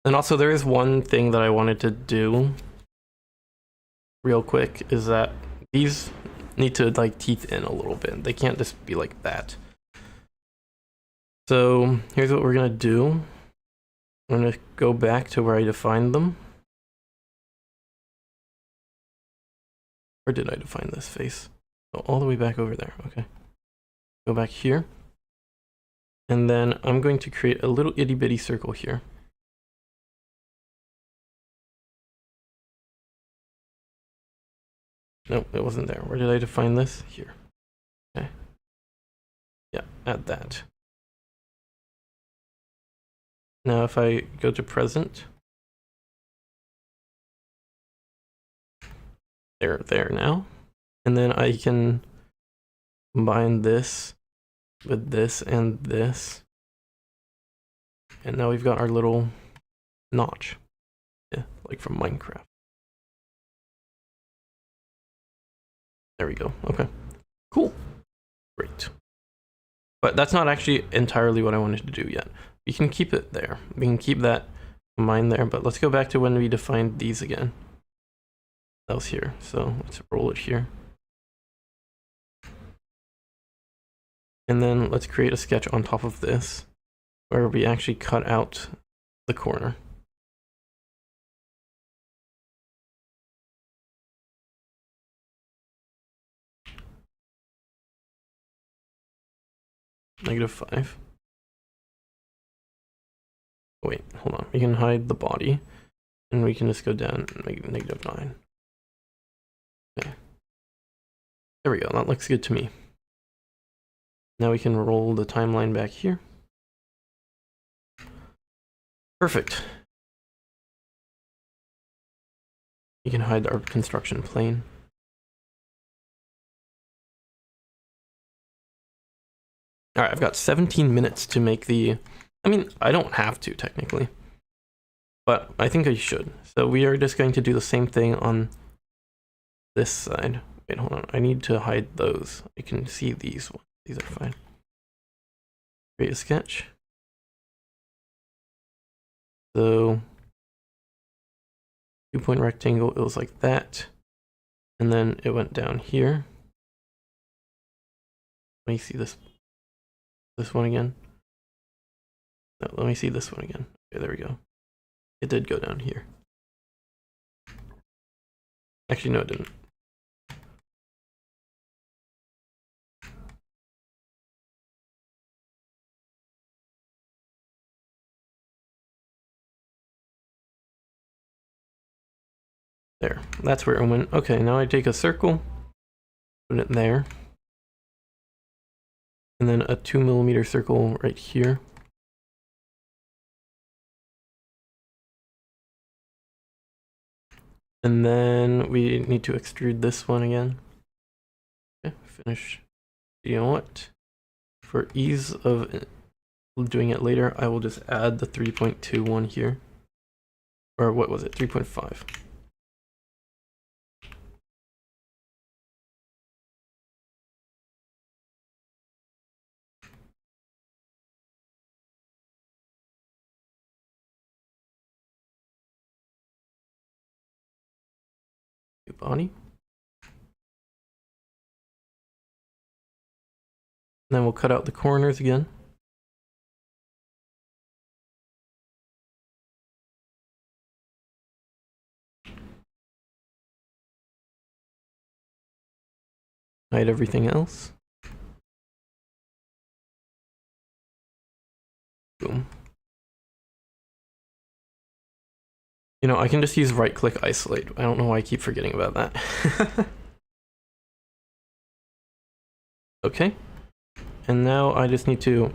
And also there is one thing that I wanted to do real quick, is that these need to like teeth in a little bit. They can't just be like that. So here's what we're gonna do. I'm gonna go back to where I defined them. Where did I define this face? Oh, all the way back over there. Okay. Go back here. And then I'm going to create a little itty bitty circle here. Nope, it wasn't there. Where did I define this? Here. Okay. Yeah, add that. Now if I go to present, they're there now. And then I can combine this with this and this. And now we've got our little notch. Yeah, like from Minecraft. There we go. Okay. Cool. Great. But that's not actually entirely what I wanted to do yet. We can keep it there. We can keep that combined there, but let's go back to when we defined these again. That was here. So let's roll it here. And then let's create a sketch on top of this where we actually cut out the corner. -5. Oh, wait, hold on. We can hide the body and we can just go down and make it -9. Okay. There we go. That looks good to me. Now we can roll the timeline back here. Perfect. You can hide our construction plane. All right, I've got 17 minutes to make the, I mean, I don't have to technically, but I think I should. So we are just going to do the same thing on this side. Wait, hold on. I need to hide those. I can see these ones. These are fine. Create a sketch. So 2-point rectangle, it was like that. And then it went down here. Let me see this one again. No, let me see this one again. Okay, there we go. It did go down here. Actually, no, it didn't. There, that's where it went. Okay, now I take a circle, put it there, and then a 2mm circle right here. And then we need to extrude this one again. Okay, finish. You know what? For ease of doing it later, I will just add the 3.21 here. Or what was it? 3.5. Body. And then we'll cut out the corners again. Hide everything else. Boom. You know, I can just use right-click isolate. I don't know why I keep forgetting about that. Okay. And now I just need to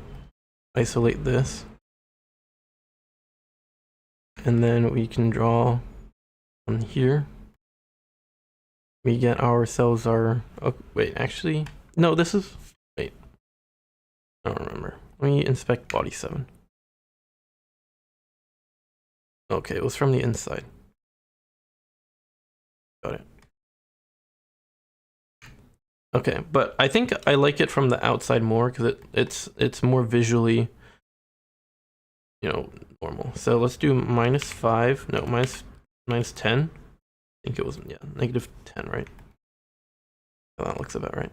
isolate this. And then we can draw on here. We get ourselves our... Oh, wait, actually... No, this is... Wait. I don't remember. Let me inspect body 7. Okay, it was from the inside. Got it. Okay, but I think I like it from the outside more because it's more visually, you know, normal. So let's do -5. No, minus 10. I think it was, yeah, -10, right? Oh, that looks about right.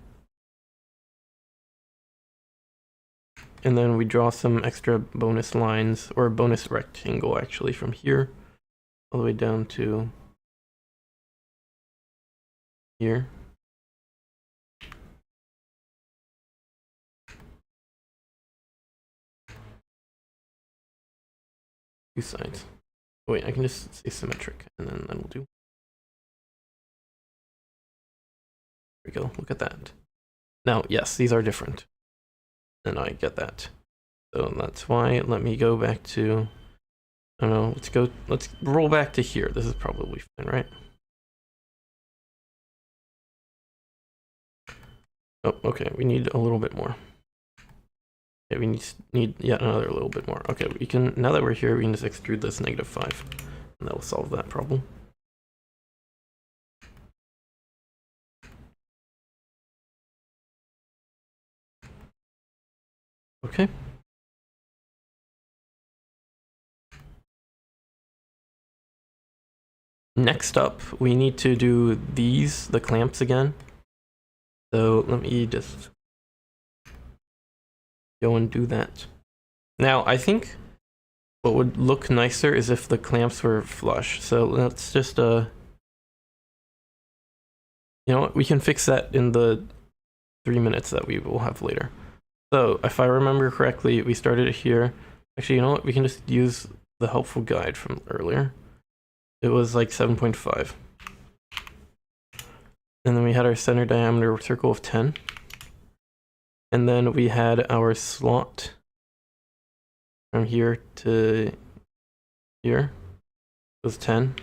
And then we draw some extra bonus lines, or a bonus rectangle actually, from here all the way down to here. Two sides. Oh, wait, I can just say symmetric, and then we'll do. There we go. Look at that. Now, yes, these are different. And I get that. So that's why, let me go back to, I don't know, let's roll back to here. This is probably fine, right? Oh, okay, we need a little bit more. Okay, we need yet another little bit more. Okay, we can, now that we're here, we can just extrude this -5, and that will solve that problem. Okay. Next up, we need to do the clamps again. So let me just go and do that. Now, I think what would look nicer is if the clamps were flush. So let's just, you know what, we can fix that in the 3 minutes that we will have later. So if I remember correctly, we started it here. Actually, you know what, we can just use the helpful guide from earlier. It was like 7.5. And then we had our center diameter circle of 10. And then we had our slot from here to here. It was 10.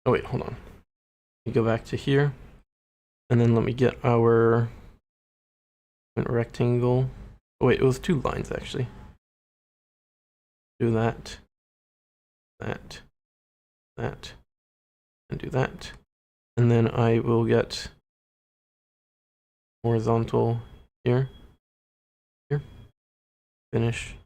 Oh wait, hold on. We go back to here. And then let me get our rectangle. Oh wait, it was 2 lines actually. Do that, that, that, and do that. And then I will get horizontal here, here, finish.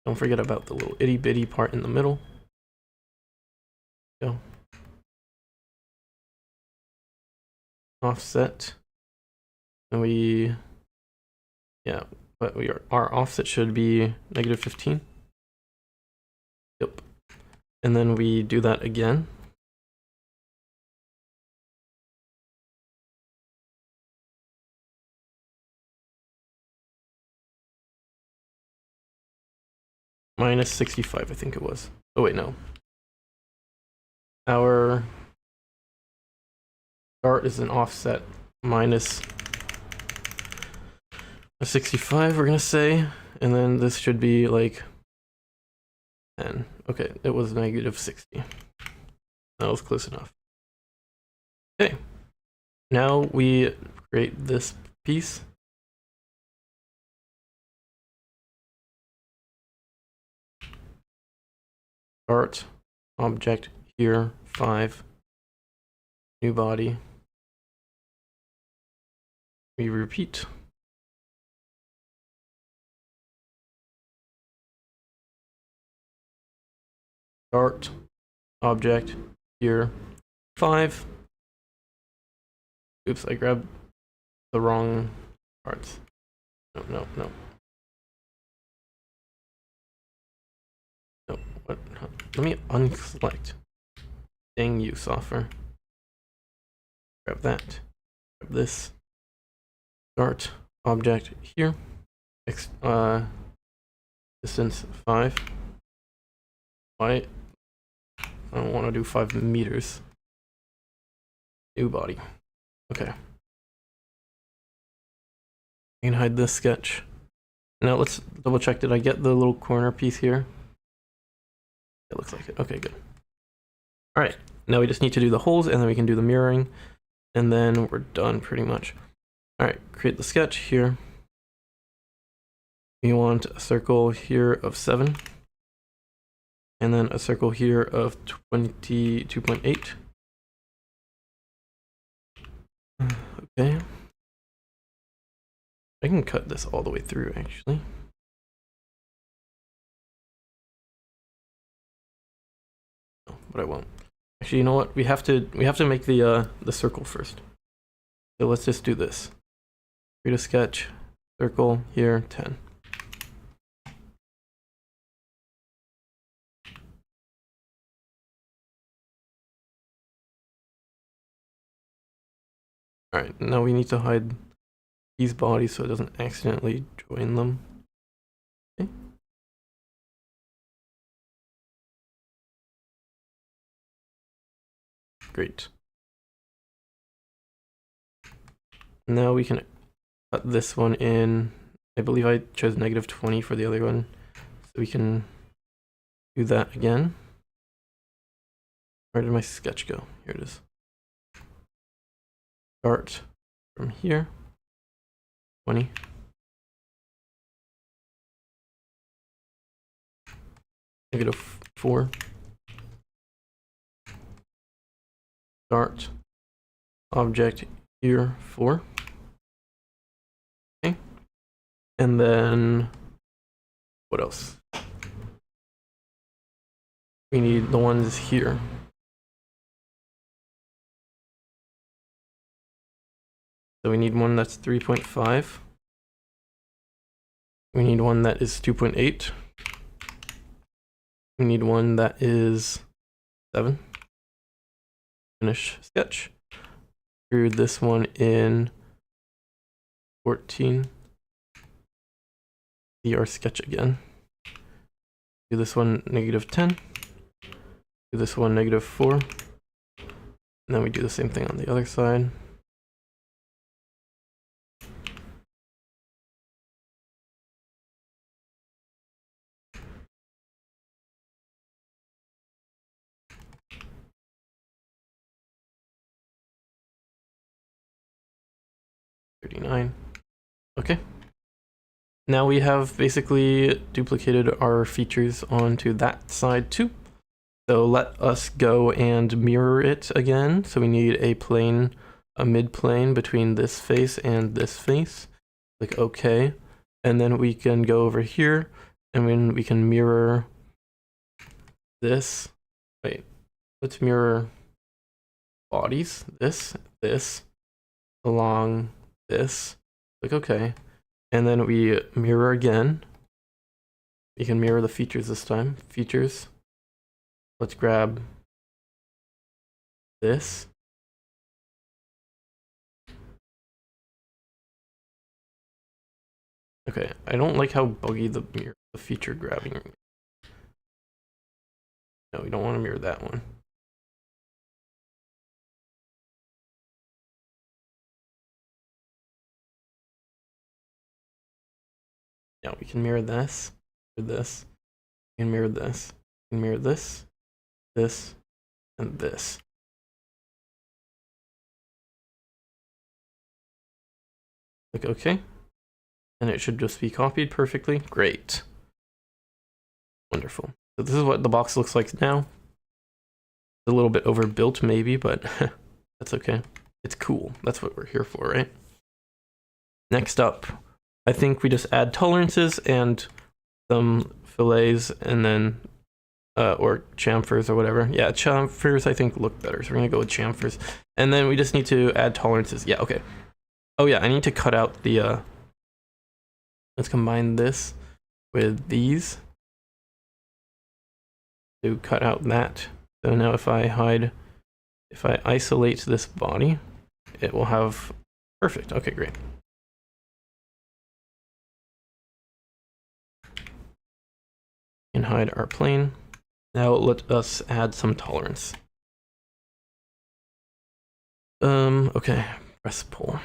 Don't forget about the little itty bitty part in the middle. Go. Offset. And we, yeah, but our offset should be -15. Yep. And then we do that again. minus 65, I think it was. Oh wait, no. Our start is an offset minus 65, we're gonna say, and then this should be like 10. Okay, it was negative 60. That was close enough. Okay, now we create this piece. Start, object here, 5, new body. We repeat. Start, object here, 5. Oops, I grabbed the wrong parts. No, no, no. No, what? Let me unselect. Dang you, software. Grab that. Grab this. Start, object here. Distance 5. Why? I don't want to do 5 meters. New body. Okay. I can hide this sketch. Now let's double check. Did I get the little corner piece here? It looks like it. Okay, good. All right. Now we just need to do the holes, and then we can do the mirroring, and then we're done pretty much. All right. Create the sketch here. We want a circle here of 7. And then a circle here of 22.8. Okay. I can cut this all the way through, actually. No, but I won't. Actually, you know what? We have to make the circle first. So let's just do this. Create a sketch, circle here, 10. All right, now we need to hide these bodies so it doesn't accidentally join them. Okay. Great. Now we can cut this one in. I believe I chose negative 20 for the other one. So we can do that again. Where did my sketch go? Here it is. Start from here. 20. Negative 4. Start. Object here, 4. Okay. And then what else? We need the ones here. So we need one that's 3.5. We need one that is 2.8. We need one that is 7. Finish sketch. Screw this one in 14. See our sketch again. Do this one negative 10. Do this one negative 4. And then we do the same thing on the other side. Okay. Now we have basically duplicated our features onto that side too. So let us go and mirror it again. So we need a plane, a mid plane between this face and this face. Click OK. And then we can go over here and then we can mirror this. Wait, let's mirror bodies. This along this. Click OK. And then we mirror again. We can mirror the features this time. Features. Let's grab this. Okay, I don't like how buggy the feature grabbing No, we don't want to mirror that one. Yeah, we can mirror this, this. We can mirror this. We can mirror this, this, and this. Click OK. And it should just be copied perfectly. Great. Wonderful. So this is what the box looks like now. A little bit overbuilt maybe, but that's okay. It's cool. That's what we're here for, right? Next up, I think we just add tolerances and some fillets and then, or chamfers or whatever. Yeah, chamfers I think look better. So we're gonna go with chamfers. And then we just need to add tolerances. Yeah, okay. Oh yeah, I need to cut out the, let's combine this with these to cut out that. So now if I isolate this body, it will have, perfect, okay, great. And hide our plane. Now let us add some tolerance. Okay, press pull.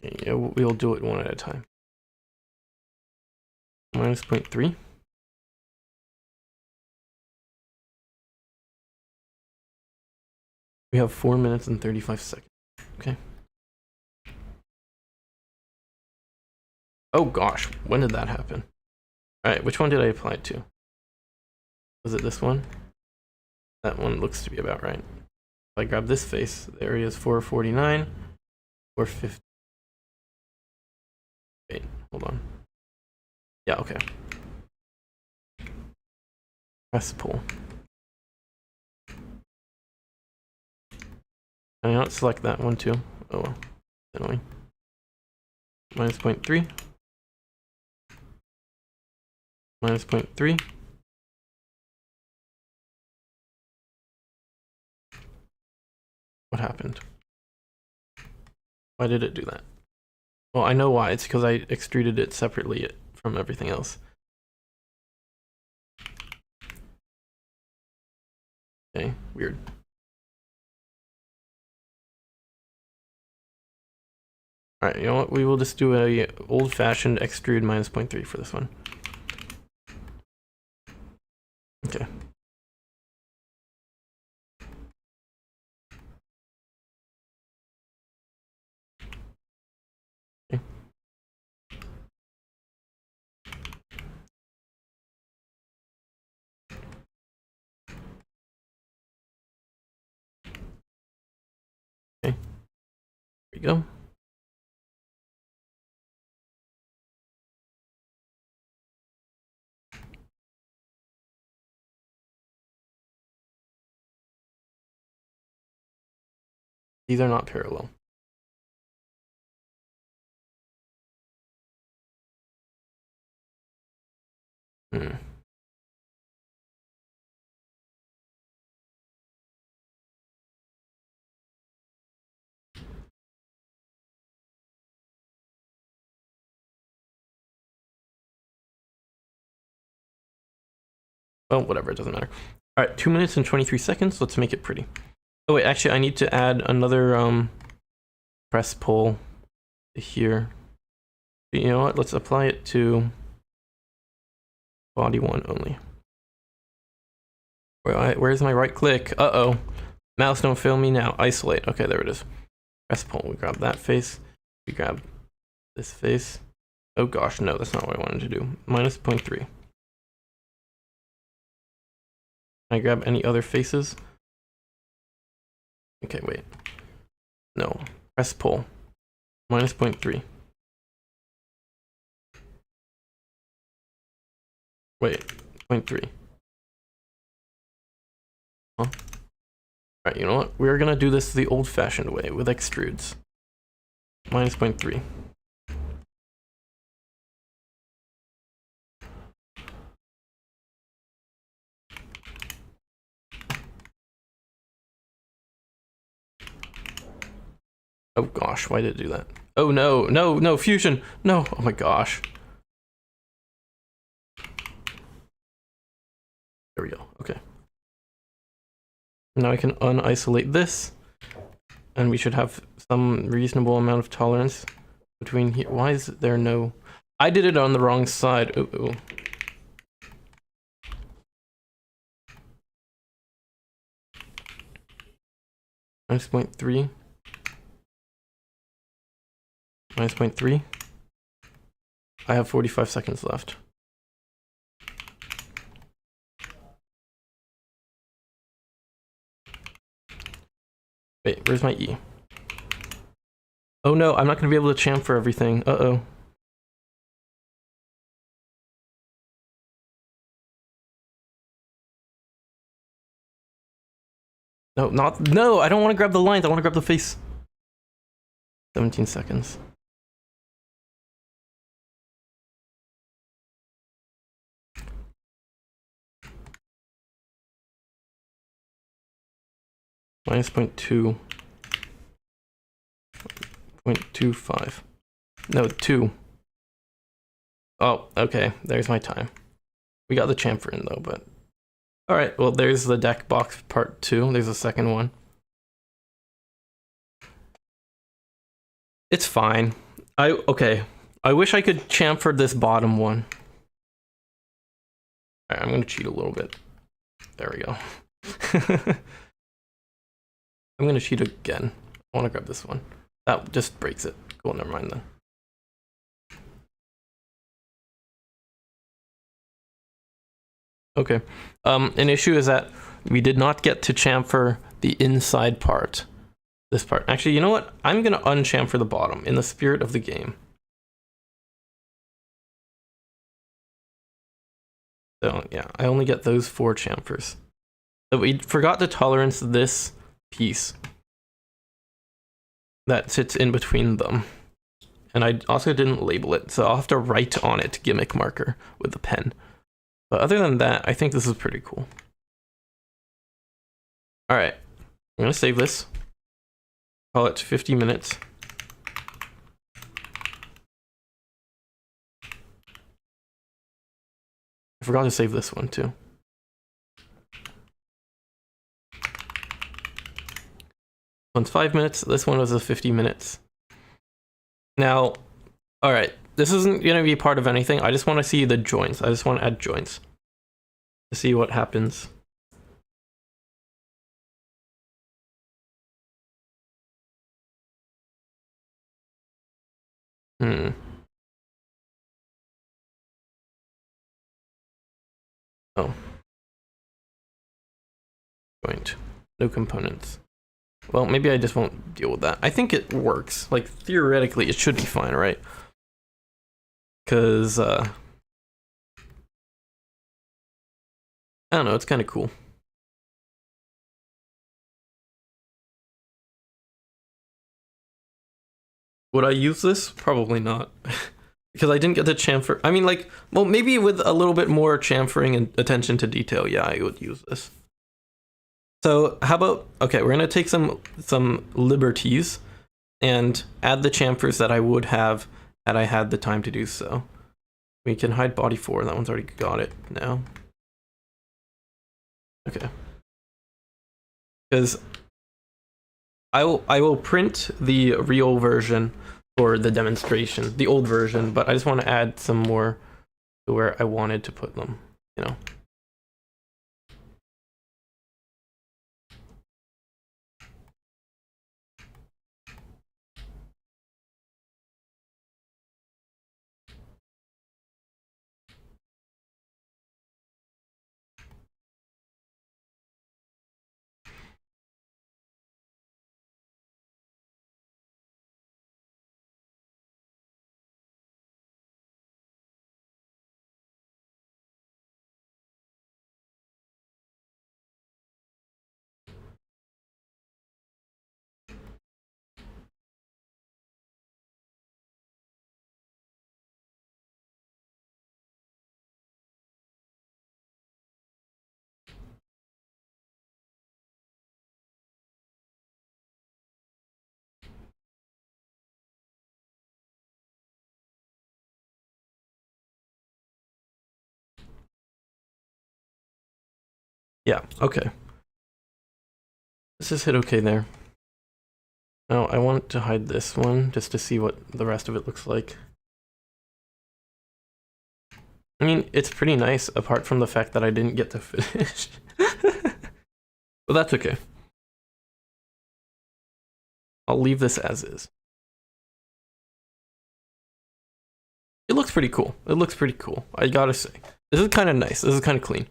Okay, yeah, we'll do it one at a time. Minus 0.3. We have 4 minutes and 35 seconds. Okay. Oh gosh, when did that happen? Alright, which one did I apply it to? Was it this one? That one looks to be about right. If I grab this face, the area is 449, 450. Wait, hold on. Yeah, okay. Press pull. Can I not select that one too? Oh well, annoying. Minus 0.3. Minus 0.3. What happened? Why did it do that? Well, I know why. It's because I extruded it separately from everything else. Okay, weird. Alright, you know what? We will just do a old-fashioned extrude minus 0.3 for this one. Okay. Okay. Okay. Here we go. These are not parallel. Well, whatever, it doesn't matter. Alright, 2 minutes and 23 seconds. Let's make it pretty. Oh wait, actually I need to add another press pull here. You know what? Let's apply it to body 1 only. Where's my right click? Uh-oh. Mouse, don't fail me now. Isolate. Okay, there it is. Press pull. We grab that face. We grab this face. Oh gosh, no, that's not what I wanted to do. Minus 0.3. Can I grab any other faces? Okay, wait. No. Press pull. Minus 0.3. Wait. 0.3. Huh? Alright, you know what? We're gonna do this the old-fashioned way with extrudes. Minus 0.3. Oh gosh, why did it do that? Oh no, no, no, fusion, no, oh my gosh. There we go, okay. Now I can unisolate this, and we should have some reasonable amount of tolerance between here. Why is there no... I did it on the wrong side. Ooh, ooh. -0.3. -0.3. I have 45 seconds left. Wait, where's my E? Oh no, I'm not gonna be able to chamfer everything. Uh-oh. No, no, I don't want to grab the lines, I want to grab the face. 17 seconds. -0.2. 0.25. No, 2. Oh, okay, there's my time. We got the chamfer in though, but... Alright, well there's the deck box part 2. There's a second one. It's fine. Okay. I wish I could chamfer this bottom one. Alright, I'm gonna cheat a little bit. There we go. I'm gonna cheat again. I wanna grab this one. That just breaks it. Cool, never mind then. Okay. An issue is that we did not get to chamfer the inside part. This part. Actually, you know what? I'm gonna unchamfer the bottom in the spirit of the game. So yeah, I only get those 4 chamfers. So we forgot to tolerance this piece that sits in between them. And I also didn't label it, so I'll have to write on it gimmick marker with the pen. But other than that, I think this is pretty cool. Alright, I'm gonna save this. Call it 50 minutes. I forgot to save this one too. One's 5 minutes, this one was a 50 minutes. Now, alright, this isn't gonna be part of anything. I just want to see the joints. I just want to add joints to see what happens. Oh. Joint. No components. Well, maybe I just won't deal with that. I think it works. Like, theoretically, it should be fine, right? Because, I don't know, it's kind of cool. Would I use this? Probably not. Because I didn't get the chamfer. I mean, like, well, maybe with a little bit more chamfering and attention to detail, yeah, I would use this. So, how about, okay, we're gonna take some liberties and add the chamfers that I would have had I had the time to do so. We can hide body 4, that one's already got it now. Okay. Because I will print the real version for the demonstration, the old version, but I just want to add some more to where I wanted to put them, you know. Yeah, okay. Let's just hit okay there. Now I want to hide this one just to see what the rest of it looks like. I mean, it's pretty nice apart from the fact that I didn't get to finish. But that's okay. I'll leave this as is. It looks pretty cool. It looks pretty cool. I gotta say. This is kind of nice. This is kind of clean.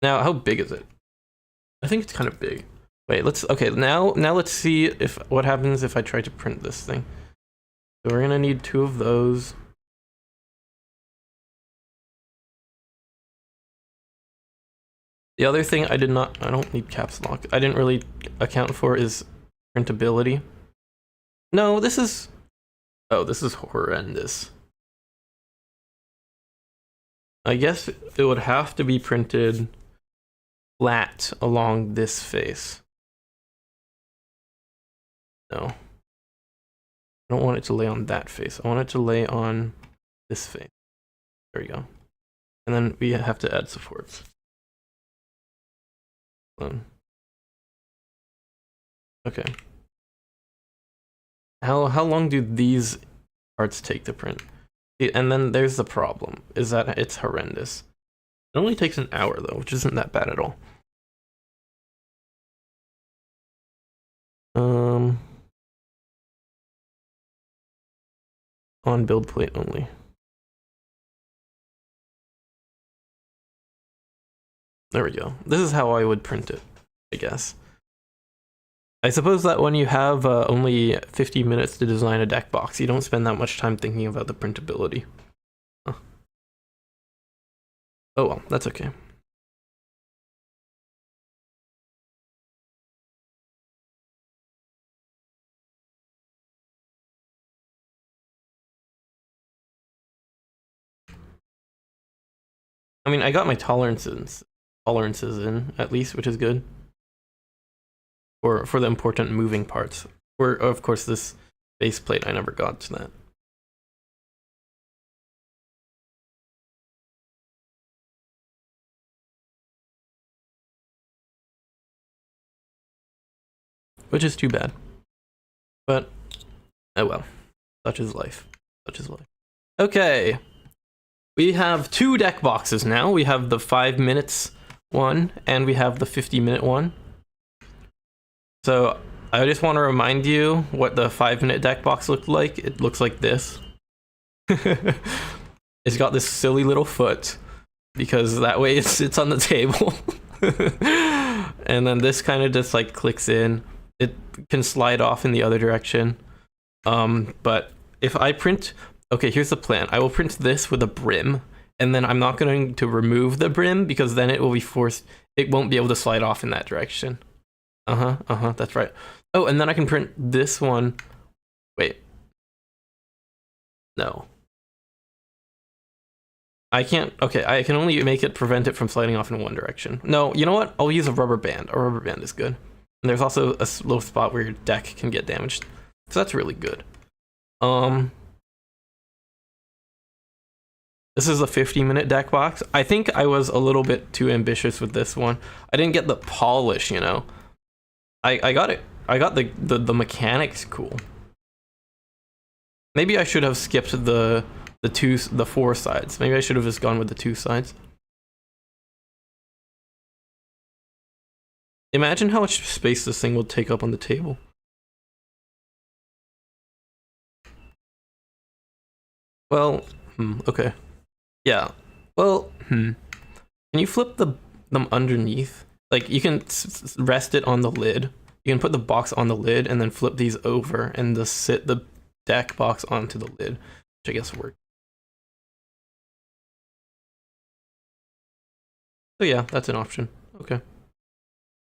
Now, how big is it? I think it's kind of big. Wait, okay, now let's see if what happens if I try to print this thing. So we're gonna need 2 of those. The other thing I don't need caps lock. I didn't really account for is printability. No, this is horrendous. I guess it would have to be printed flat along this face. No. I don't want it to lay on that face. I want it to lay on this face. There we go. And then we have to add supports. Okay. How long do these parts take to print? And then there's the problem, is that it's horrendous. It only takes an hour though, which isn't that bad at all. On build plate only. There we go. This is how I would print it, I guess. I suppose that when you have only 50 minutes to design a deck box, you don't spend that much time thinking about the printability. Huh. Oh well, that's okay. I mean, I got my tolerances in, at least, which is good. For the important moving parts. Or, of course, this base plate, I never got to that. Which is too bad. But, oh well. Such is life. Such is life. Okay. We have 2 deck boxes now. We have the 5 minutes one, and we have the 50-minute one. So, I just want to remind you what the 5-minute deck box looked like. It looks like this. It's got this silly little foot, because that way it sits on the table. And then this kind of just like clicks in. It can slide off in the other direction. But if I print, okay, here's the plan. I will print this with a brim, and then I'm not going to remove the brim because then it will be forced, it won't be able to slide off in that direction. That's right. Oh, and then I can print this one. Wait. No. I can't, okay, I can only make it prevent it from sliding off in one direction. No, you know what? I'll use a rubber band. A rubber band is good. And there's also a little spot where your deck can get damaged. So that's really good. This is a 50-minute deck box. I think I was a little bit too ambitious with this one. I didn't get the polish, you know. I got it. I got the mechanics cool. Maybe I should have skipped the 4 sides. Maybe I should have just gone with the 2 sides. Imagine how much space this thing will take up on the table. Well, okay. Yeah. Well, Can you flip them underneath? Like, you can rest it on the lid. You can put the box on the lid and then flip these over and just sit the deck box onto the lid, which I guess works. So yeah, that's an option. Okay.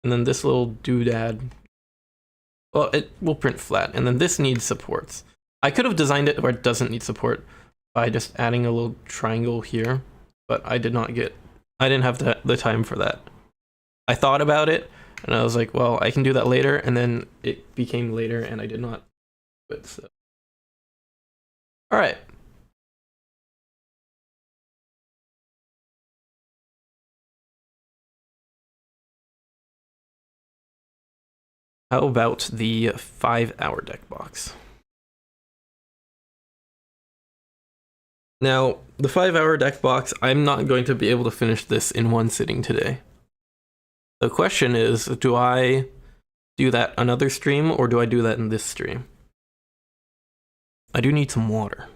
And then this little doodad, well, it will print flat. And then this needs supports. I could have designed it where it doesn't need support by just adding a little triangle here, but I didn't have the time for that. I thought about it, and I was like, well, I can do that later, and then it became later, and I did not do it, so. All right. How about the 5-hour deck box? Now, the 5-hour deck box, I'm not going to be able to finish this in one sitting today. The question is, do I do that another stream or do I do that in this stream? I do need some water.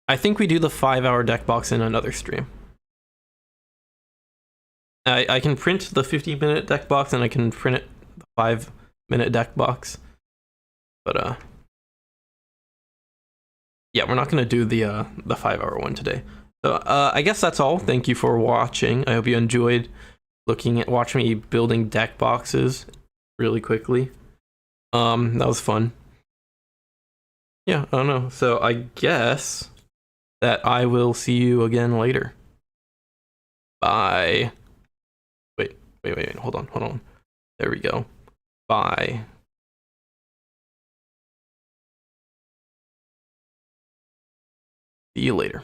I think we do the 5-hour deck box in another stream. I can print the 50-minute deck box and I can print the 5-minute deck box. But yeah, we're not gonna do the 5-hour one today. So I guess that's all. Thank you for watching. I hope you enjoyed watching me building deck boxes really quickly. That was fun. Yeah, I don't know. So I guess that I will see you again later. Bye. Wait, hold on. There we go. Bye. See you later.